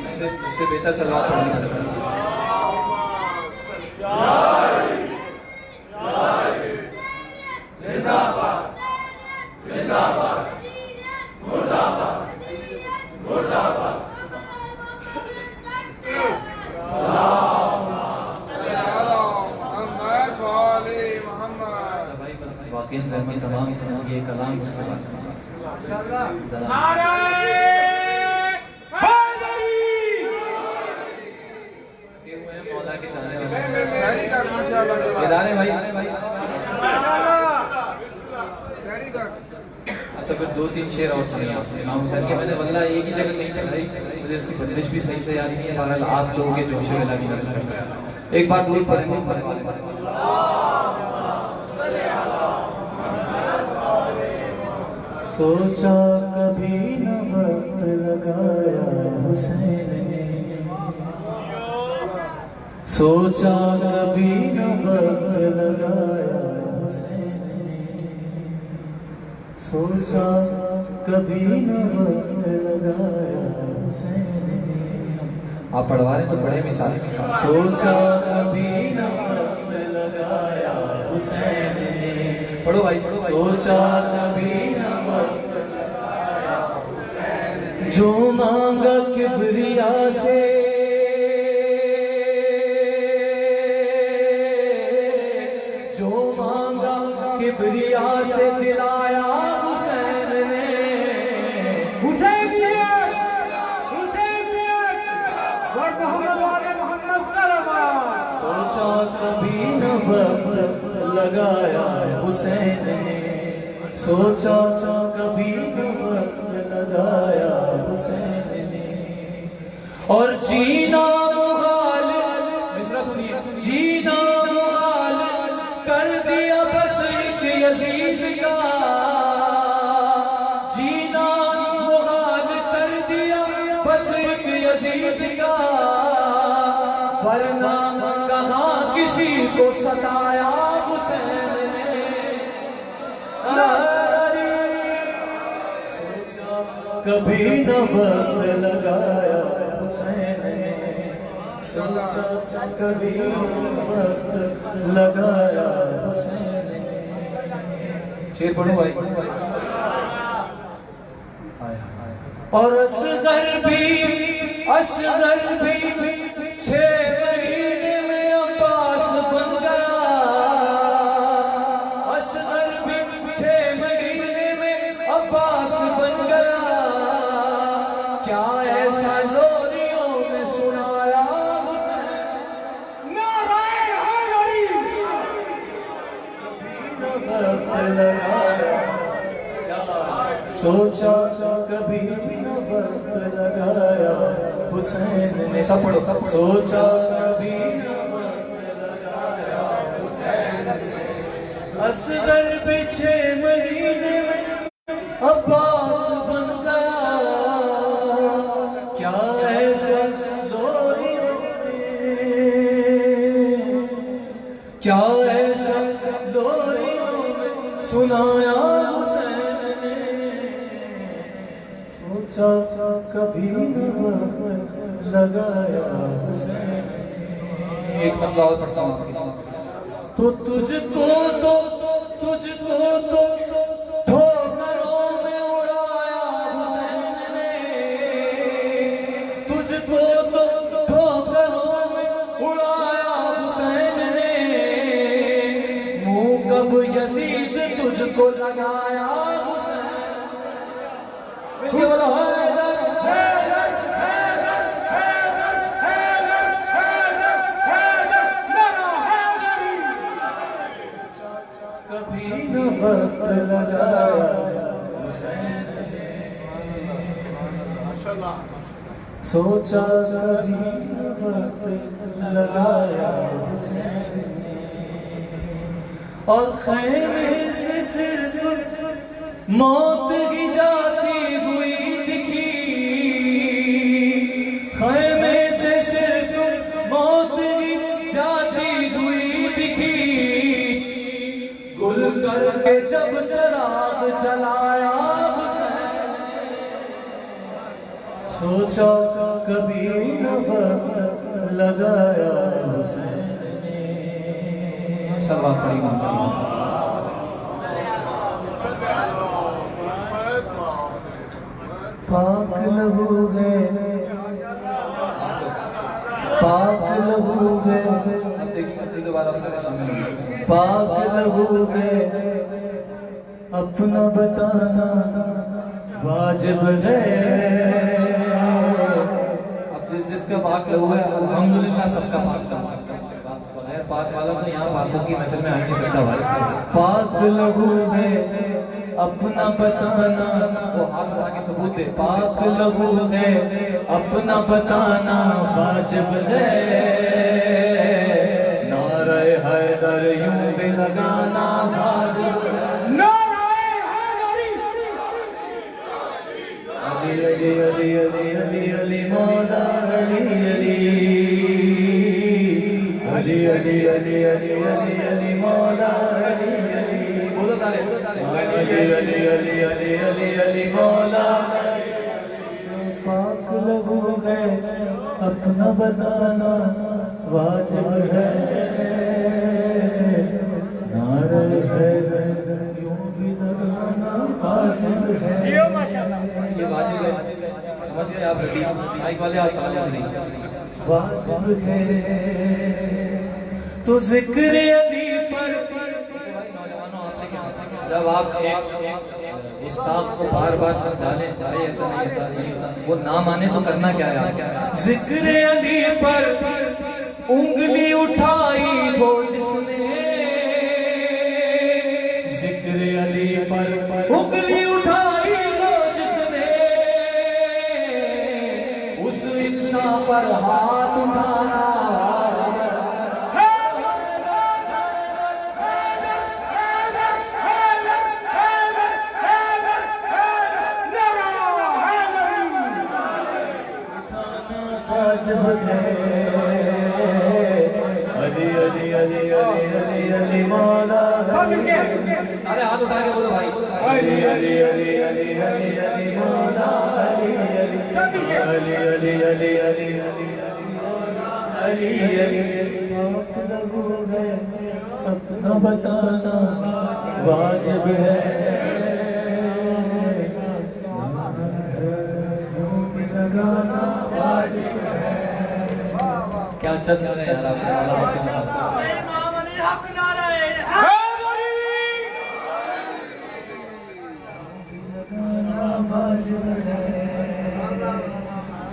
इससे बेहतर सलवात पढ़नी है। तमाम ये कलाम उसके बाद मौला के चलने वाले भाई। अच्छा फिर 2-3 शेर और सुनिए इमाम हुसैन के। मैंने वल्लाह एक ही जगह नहीं चलाई, मुझे इसकी बंदिश भी सही से याद नहीं है। बहरहाल आप लोगों के जोश में लगी नजर करते हैं। एक बार दूर पढ़ेंगे। सोचा कभी न वक्त लगाया हुसैन ने, सोचा कभी न वक्त लगाया हुसैन ने, सोचा कभी न वक्त लगाया हुसैन ने। आप पढ़वा रहे तो पढ़े मिसाल। सोचा कभी न वक्त लगाया हुसैन ने, पढ़ो भाई पढ़ो। सोचा कभी न जो मांगा किबरिया से, जो मांगा किबरिया हुसैनियत हुसैनियत और मोहम्मद वाले मोहम्मद सलावत। सोचा कभी न वक्त लगाया हुसैन ने, सोचा कभी न वक्त लगाया हुसैन ने, और जीना मुहाल, मिसरा सुनिए, जीना मुहाल कर दिया बस एक यजीद का, जीना मुहाल कर दिया बस एक यजीद का, वरना कहाँ किसी को सताया हुसैन ने। सोचा कभी न वक्त लगाया हुसैन ने, सोचा कभी वक्त लगाया हुसैन ने। शेर पढ़ो भाई। और असगर भी 6 महीने में अब्बास बन गया, असगर भी 6 महीने में अब्बास बन गया, क्या ऐसा जोरियों में सुनाया हुसैन। नाराए हैदरी। कभी न वक्त लगाया, सोचा कभी न वक्त लगाया हुसैन ने। सब पढ़ो, सब सोचा कभी न वक्त लगाया हुसैन ने, असगर भी 6 महीने में अब्बास बन गया, क्या ऐसा दोरियों में, क्या ऐसा दोरियों में सुनाया हुसैन ने, सोचा कभी न वक्त लगाया हुसैन ने। एक मतलब और पढ़ता हूँ। तो तुझको ठोकरों में उड़ाया हुसैन ने, तुझको ठोकरों में उड़ाया हुसैन ने, मुँह कब यजीद तुझको लगाया हुसैन। बोलो कभी न वक्त लगाया हुसैन ने, सोचा कभी न वक्त लगाया हुसैन ने, और खैमे से सिर्फ मौत की जाती हुई दिखी, खैमे से सिर्फ मौत की जाती हुई दिखी, गुल करके जब चराग जलाया हुसैन, सोचा कभी न वक्त लगाया हुसैन ने। सब बात सही बात। पाक लहू है, पाक लहू है, अब देखिए दोबारा सारे सामने, पाक लहू है, अपना बताना वाजिब है। अब जिसका पाक लहू है अल्हम्दुलिल्लाह सबका पाक वाला तो यहाँ पाकों की महफिल में आ नहीं सकता भाई। पाक लहू है अपना बताना, वो हाथ उठा के सबूत दे, पाक लहू है अपना बताना वाजिब है, नारे हैदर यूं भी लगाना वाजिब है। नाराए हैदरी। अली अली अली अली अली अली मौला अली अली अली अली अली अली अली अली मौला अली अली। बोलो सारे, अली अली अली अली अली अली मौला। पाक लहू है अपना बताना वाजिब है, नारे हैदर यूं भी लगाना वाजिब है। जियो माशाल्लाह। ये वाजिब है, समझ गए आप? रदी माइक वाले आप समझ गए। वाजिब है तो जिक्र अली पर, नौजवानों आपसे क्या, जब आप उस्ताद को बार बार समझा लें भाई ऐसा नहीं ऐसा नहीं, वो ना माने तो करना क्या है। जिक्र अली पर उंगली उठाई वो जिसने, जिक्र अली पर उंगली उठाई वो जिसने, उस इंसान पर हाथ उठाना। जब अली अली अली अली अली अली मौला, सारे हाथ उठा के बोलो भाई, अली अली अली अली अली अली मौला, अली अली अली अली अली अली अली अली अली, अपना बताना वाजिब है। क्या अच्छा चल रहा है यार आपके।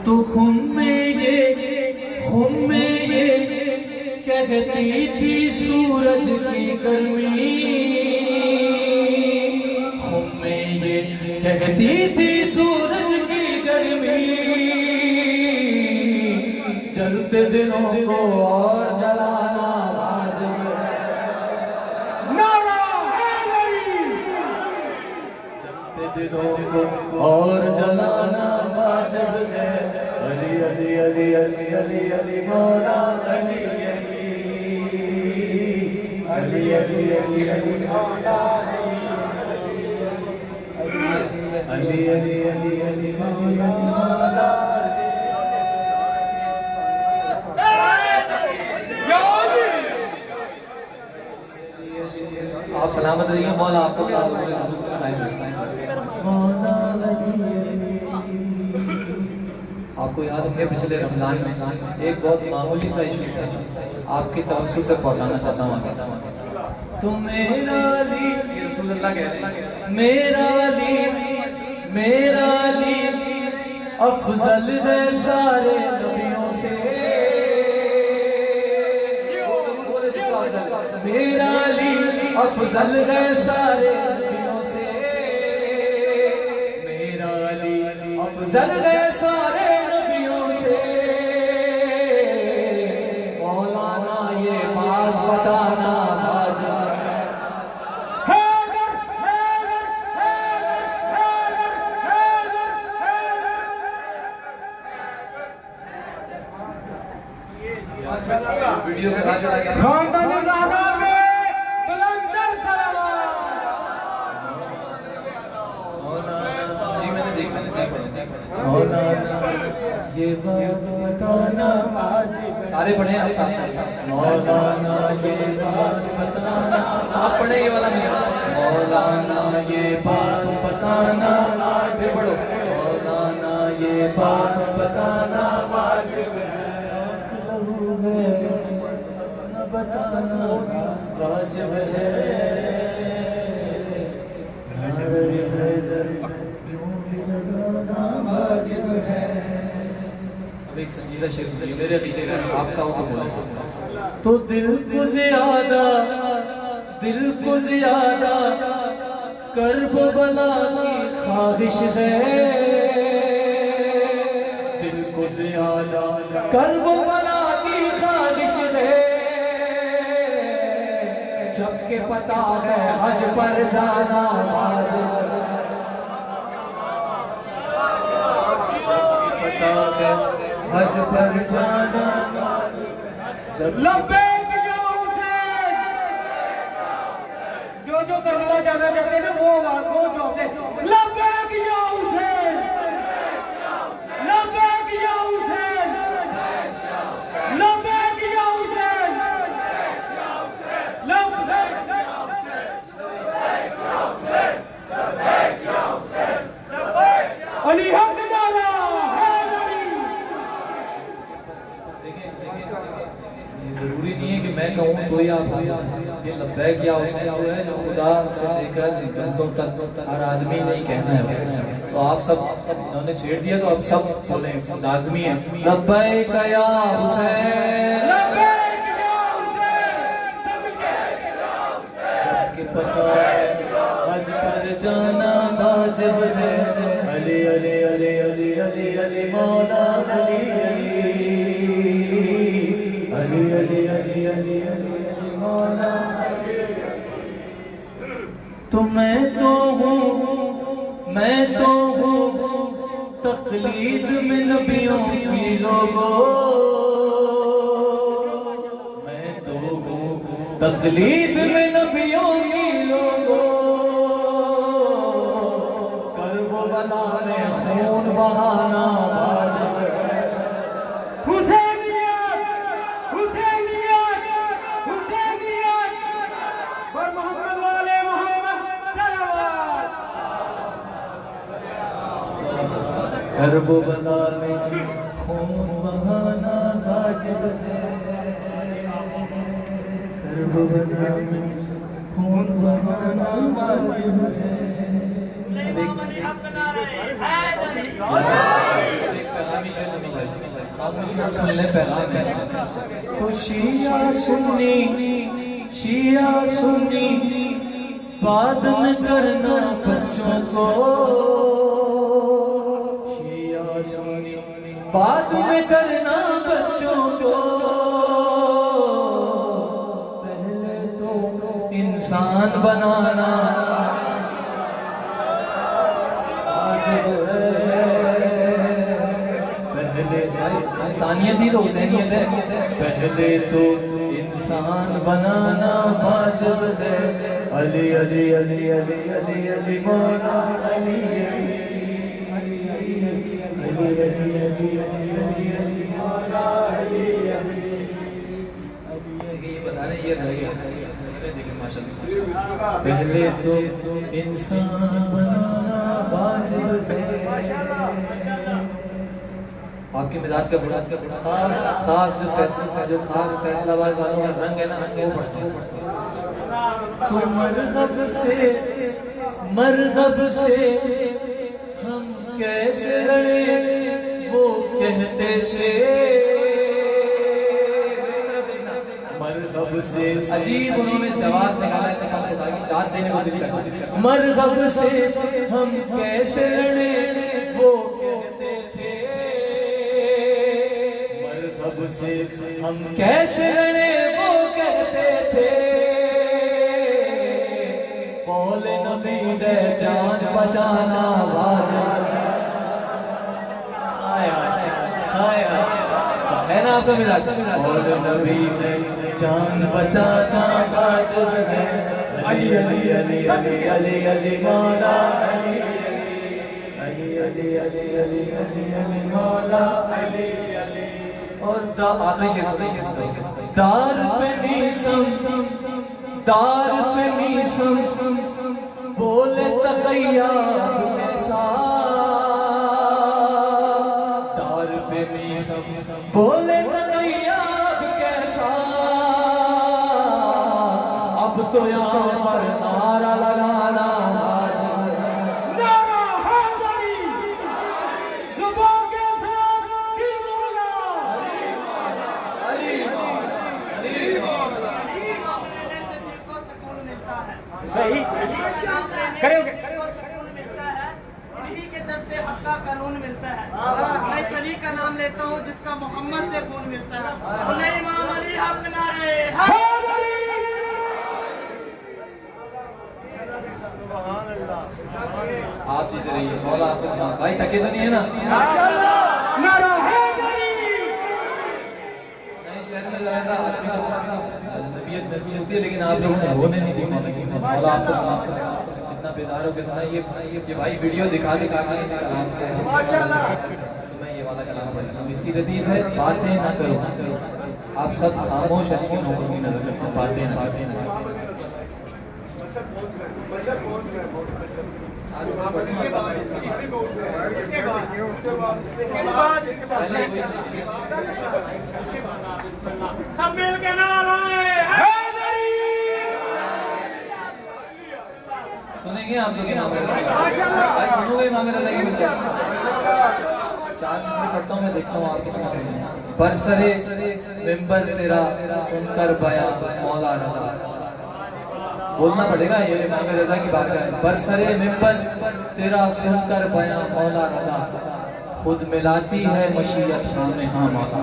तो खुम में ये कहती थी सूरज की गर्मी, खुम में ये कहती थी सूरज की गर्मी, जलते दिनों को और जलाना वाजिब है, जलते दिनों को और जलाना वाजिब है। अली अली अली अली अली अली मौला, अली अली अली अली अली मौला, अली अली अली अली मौला। आप सलामत रहिए, मौला आपको क्या आपको याद होंगे पिछले रमजान में एक बहुत मामूली सा इशू था, आपकी तवज्जो से पहुंचाना चाहता हूँ। तो मेरा अली, रसूलुल्लाह कह रहे हैं, मेरा अली अफजल है सारे नबियों से। जरूर बोले जिसका अफजल, मेरा अली अफजल है सारे नबियों से, मेरा अली अफजल है सारे नबियों से। मौलाना ये बात बताना वाजिब है। वीडियो चला चला के ये बात बताना, सारे पढ़े आप साथ, मौलाना ये बात बताना, आप पढ़े ये वाला मिसरा, मौलाना ये बात बताना, फिर पढ़ो, मौलाना ये बात बताना वाजिब है, न बताना वाजिब है। एक संजीदा शेर सुनिए, मेरे अकीदे का आपका हो तो बोले सकता। तो दिल को ज़्यादा कर्ब बला की ख्वाहिश है, दिल को ज़्यादा कर्ब बला की ख्वाहिश है, जबकि पता है हज पर जाना वाजिब है, पता है हज पर जाना जब लब्बैक या हुसैन, जो करना जाना चाहते हैं ना वो जो लब्बैक या हुसैन, लब्बैक या हुसैन, लब्बैक या हुसैन, लब्बैक या हुसैन, अली हक नारा है अली। जरूरी नहीं है कि मैं कहूँ तो ही आप ये लब्बैक या हुसैन जो है, जो खुदा से लेकर बंदों तक हर आदमी नहीं कहना है। तो आप सब इन्होंने छेड़ दिया, तो अब सब बोले, लाजमी है लब्बैक या हुसैन, जबकि पता है हज पर जाना वाजिब है। अली अली अली अली अली अली मौला अली अली अली अली अली अली अली मौला। तो मैं तो हूँ तकलीद में नबियों की लोगों, मैं तो हूँ तकलीद में नबियों की लोगों। करबो बला में खून बहाना और मोहम्मद वाले मोहम्मद सलावत। करबो बला में खून बहाना वाजिब है। करबो बला में खून बहाना वाजिब है। सुन ले पैगाम है। तो शिया सुन्नी बाद में करना बच्चों को, शिया सुन्नी बाद में करना बच्चों को। पहले तो इंसान बनाना वाजिब है। पहले इंसानियत ही तो हुसैनियत है। पहले तो इंसान बनाना वाजिब है। अली अली अली अली अली अली मौला अली अली अली अली अली अली अली अली मौला अली अली। ये बता रहे ये रह गया, देखिए माशाअल्लाह। पहले तो इंसान बनाना वाजिब है। आपके मिजाज का बड़ा खास जो खास फैसलाबाद वालों का रंग है ना, वो पढ़ते हैं। तो मरहब से हम कैसे लड़े वो कहते थे। मरहब से अजीब उन्होंने जवाब निकाला है, कसम खुदा की दाद देने को दिल करता। मरहब से हम कैसे लड़े वो कहते थे। मरहब से हम कैसे लड़े वो कहते थे। कौल नबी दे जान बचाना वाजिब है ना आपका मिजाज। कौल नबी दे जान बचाना वाजिब है। अली अली अली अली अली अली मौला अली अली अली अली अली अली अली मौला अली अली। और आखिरी शेर दार पे मीसम बोले तकैया कैसा। दार पे मीसम बोले तकैया कैसा। अब तो यहाँ पर नारा लगाना सही करोगे। इन्हीं के दर से हक का कानून मिलता है। मैं सली का नाम लेता हूँ जिसका मोहम्मद से खून मिलता है। बोले इमाम अली हक नारे। आप जीते रहिए, मौला आपके साथ। भाई थके तो नहीं है ना? नारा हैदरी। नए शहर में जरा सा तबीयत महसूस होती है, लेकिन आप लोगों ने होने नहीं दी। मौला आपको सलाम कितना बेदार हो के सुना। ये भाई वीडियो दिखा के कलाम है, तो मैं ये वाला कलाम पढ़ता हूँ। इसकी लतीफ है बातें ना करो। आप सब खामोश हैं, नौकरों की नजर करते हैं। बातें ना सब मिल के नारा हैदरी। सुनेंगे आप लोग इमाम रज़ा भाई, सुनोगे इमाम रज़ा की मिलता? 4 मिसरे पढ़ता हूँ मैं, देखता हूँ आप कितना सुने। बरसरे मिंबर तेरा सुनकर बयां मौला रज़ा, बोलना पड़ेगा ये इमाम रज़ा की बात है। बरसरे मिंबर तेरा सुनकर बयां मौला रज़ा, खुद मिलाती है मशीयत शाम हाँ मौला,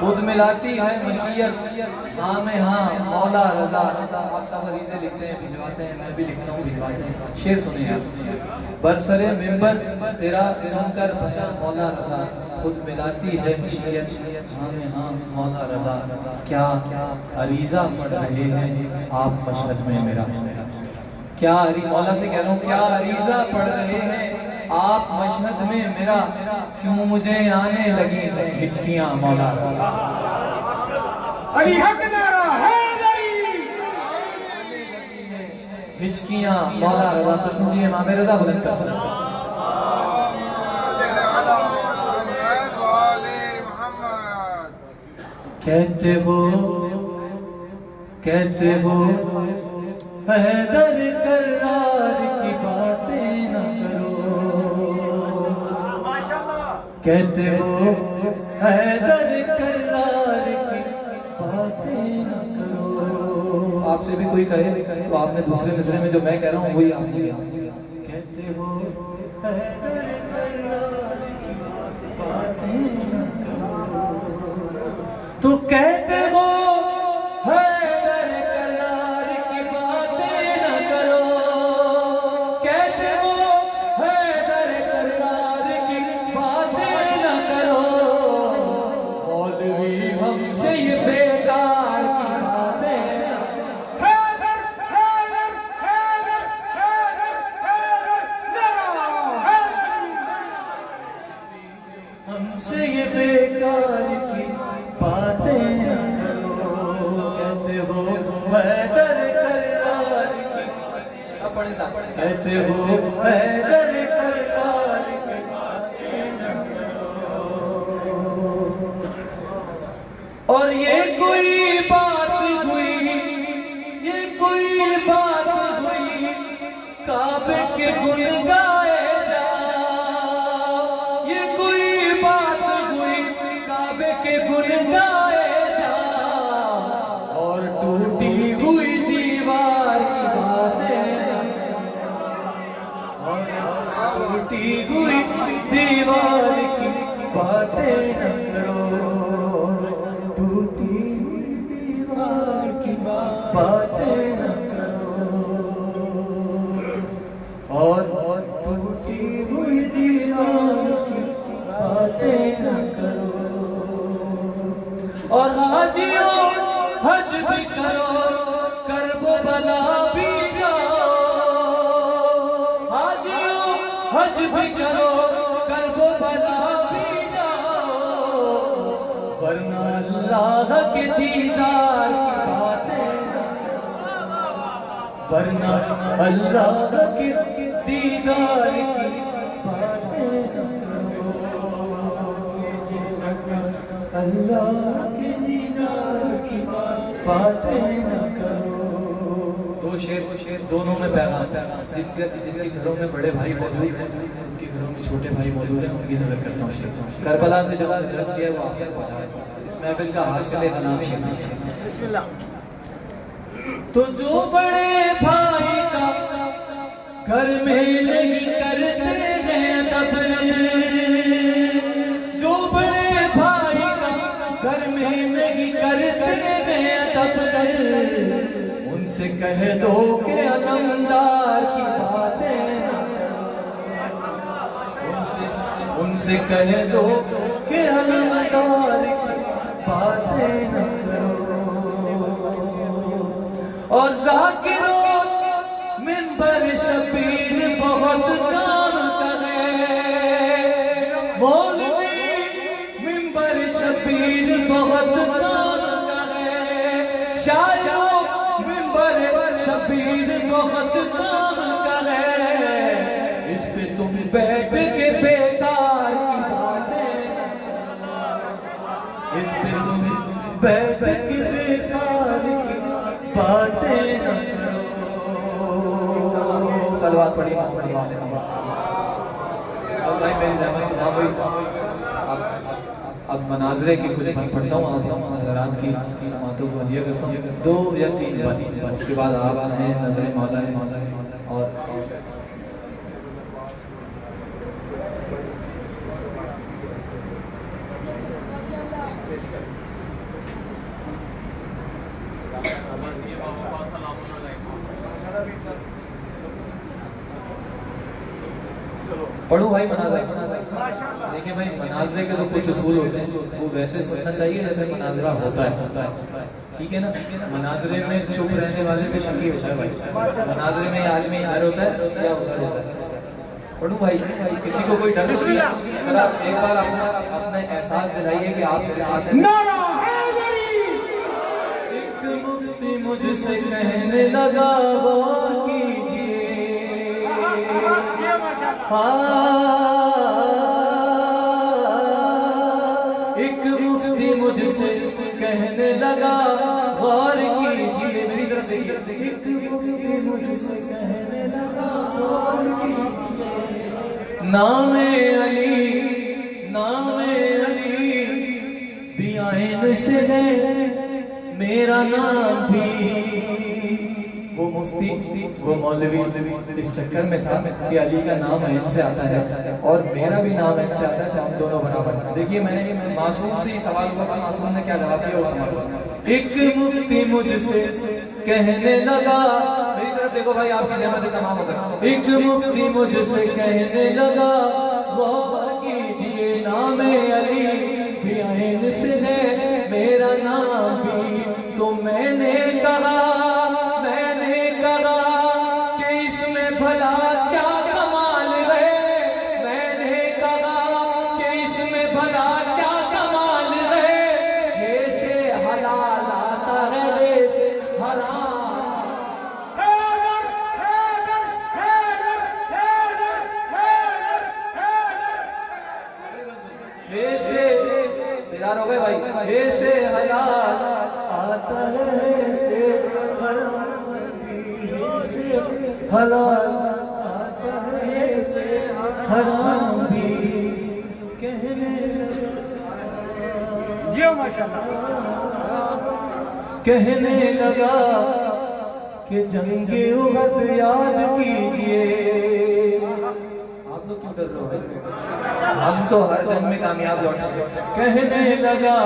खुद मिलाती है मशीयत हाँ में हाँ मौला रज़ा। आप सब अरीज़े लिखते हैं भिजवाते हैं, मैं भी लिखता हूँ भिजवाते हैं। शेर सुनिए आप। बरसरे मिंबर तेरा सुनकर बयां मौला रज़ा, खुद मिलाती है मशीयत हाँ में हाँ मौला रज़ा। क्या अरीज़ा पढ़ रहे हैं आप मशहद में मेरा, क्या मौला से कह रहा हूँ, क्या अरीज़ा पढ़ रहे हैं आप मशहद में मेरा, क्यों मुझे आने लगी है हिचकियां मौला रज़ा। अली हक नारा हैदरी, हिचकियां मौला रज़ा। कुछ मुझे इमाम रज़ा बुलंद कर सकते। कहते हो हैदर करार की बातें न करो, कहते हो हैदर करार की बातें न करो। आपसे भी कोई कहे तो आपने दूसरे मिसरे में जो मैं कह रहा हूँ वही आप कहते हो हैदर करार की बातें न करो, तो कहते हो हैदर करार की बातें न करो, कहते हो हैदर करार की बातें न करो। मौलवी हमसे ये बेकार की बातें हैदर हैदर हैदर हैदर हैदर नारा हैदरी, हमसे ये बेकार की बातें न करो, कहते हो हैदर करार की, सब पढ़े साहब, कहते हो हैदर करार की बातें न करो। और ये कोई बात हुई, ये कोई बात हुई, काबे के गुन गाए जा, ये कोई बात हुई, काबे के गुन गाए जा, और टूटी हुई दीवार की बातें, और टूटी हुई दीवार की बातें न करो, टूटी हुई दीवार की बातें न करो, और टूटी हुई दीवार की बातें न करो। और हाजियों हज भी करो, करबो बला भी जाओ, हाजियों हज भी करो, करबो बला भी जाओ, वरना अल्लाह के दीदार की बातें, वरना अल्लाह के दीदार की बातें न करो, अल्लाह के दीदार की बातें न करो। दो शेर दोनों में पैगाम, जिनके घरों में बड़े भाई मौजूद हैं, उनके घरों में छोटे भाई मौजूद हैं, उनकी नजर करता हूँ शेर। करबला से जो दर्ज किया वो आपको पहुंचाए, इस महफिल का हासिल है नाम शेर। बिस्मिल्लाह। तो जो बड़े भाई का घर में नहीं करते हैं तब, जो बड़े भाई का घर में नहीं करते हैं तब, उनसे कह दो कि अलमदार की बातें, उनसे कह दो कि अलमदार की बातें न करो। और ज़ाकिरों मिंबर शबीर बहुत काम करे, मौलवी मिंबर शबीर बहुत काम करे, शायरों मिंबर शबीर बहुत काम करे, इस पे तुम बैठ के बेकार की बातें, इस पे तुम बैठ के बेकार की बातें न करो। सलवात पढ़िए। तो भाई मेरी जहमत ना हुई, अब मनाजरे की कुछ मैं पढ़ता हूँ, आता हूँ हज़रात की समातों को हदिया करता हूँ 2 या 3 बार, उसके बाद आप हैं नजर मौला है और पढ़ो भाई मनाज़रे। देखिए भाई मनाज़रे के तो कुछ उसूल होते हैं, वो वैसे सुनना चाहिए जैसे मनाज़रा होता है, ठीक है ना। मनाज़रे में चुप रहने वाले पे शक ही होता है भाई। मनाज़रे में आदमी इधर होता है या उधर होता है। पढ़ो भाई, किसी को कोई डर तो नहीं है। एक बार अपना एहसास दिलाइए कि आप मेरे साथ हैं। एक मुफ्ती मुझसे कहने लगा गौर कीजिए, एक मुफ्ती मुझसे कहने लगा गौर कीजिए। मेरी तरफ देखिए, एक मुफ्ती मुझसे कहने लगा गौर कीजिए। नामे अली भी आइन से है, मेरा नाम भी। वो मुफ्ती वो मौलवी इस चक्कर में था कि अली का नाम ऐन से आता है और मेरा भी नाम ऐन से आता है, हम दोनों बराबर। देखिए मैंने मासूम से ही सवाल हुआ, मासूम ने क्या जवाब दिया वो समझ। एक मुफ्ती मुझसे कहने लगा, मेरी तरफ देखो भाई, आपकी जहमत तमाम होगा। एक मुफ्ती मुझसे कहने लगा गौर कीजिए, नाम अली भी ऐन से है, मेरा नाम भी। तो मैंने कहा कि इसमें भला क्या कमाल है, मैंने कहा कि इसमें भला क्या कमाल है। ये से हलाल आता है, ये से हराम। ये से बेदार हो गए भाई। ये से हलाल आता है, से हलाल आता है, से हराम भी कहने जियो माशाल्लाह। कहने लगा कि जंगे उहद याद कीजिए। आप लोग क्यों डर रहे हो? हम तो हर जंग में कामयाब लौटे। कहने लगा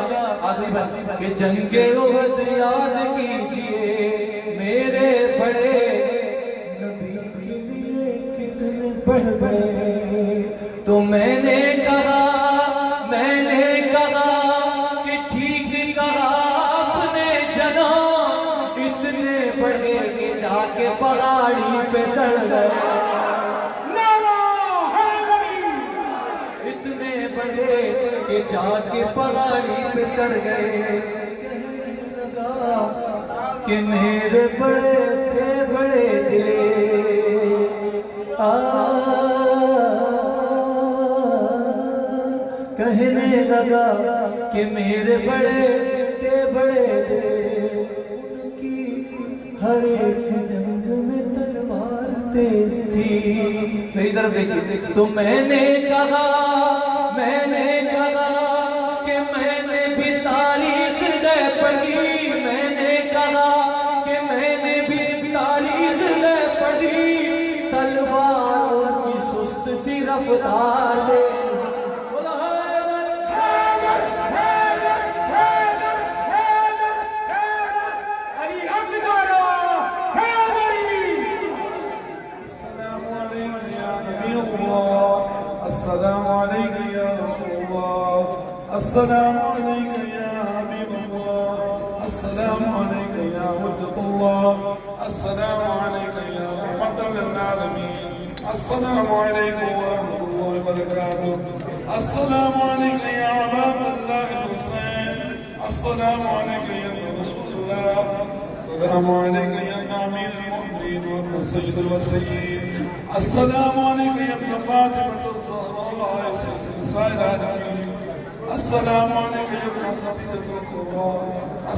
आखिरी बात कि जंगे उहद याद कीजिए, मेरे बड़े नबी के लिए कितने बढ़ गए। तो मैंने कहा कि ठीक कहा आपने जनाब, इतने बढ़े कि जाके पहाड़ी पे चढ़ गए। इतने बढ़े कि जाके पहाड़ी पे चढ़ गए। कहने लगा कि मेरे बड़े थे बड़े दिले, कहने लगा कि मेरे बड़े थे बड़े दिले, उनकी हर एक जंग में तलवार तेज थी। मेरी तरफ देखिए। तो मैंने कहा कि मैंने भी तारीख पढ़ी, मैंने कहा कि मैंने भी तारीख पढ़ी। तलवार की सुस्त सी रफ्तार है। अस्सलामु अलैकुम या रसूलल्लाह, अस्सलामु अलैकुम या हबीबल्लाह, अस्सलामु अलैकुम या हुज्जतल्लाह, अस्सलामु अलैकुम या रहमतल लिल आलमीन, अस्सलामु अलैकुम व रहमतुल्लाहि व बरकातुहू, अस्सलामु अलैकुम या अबाबल्लाह हुसैन, अस्सलामु अलैकुम या रसूलल्लाह, अस्सलामु अलैकुम या अमीरुल मुमिनीन व सय्यिदुल वसीय्यीन, अस्सलामु अलैकुम या फातिमतुज़ ज़हरा सय्यिदत निसाइल आलमीन, अस्सलामु अलैकुम या खदीजतुल कुबरा।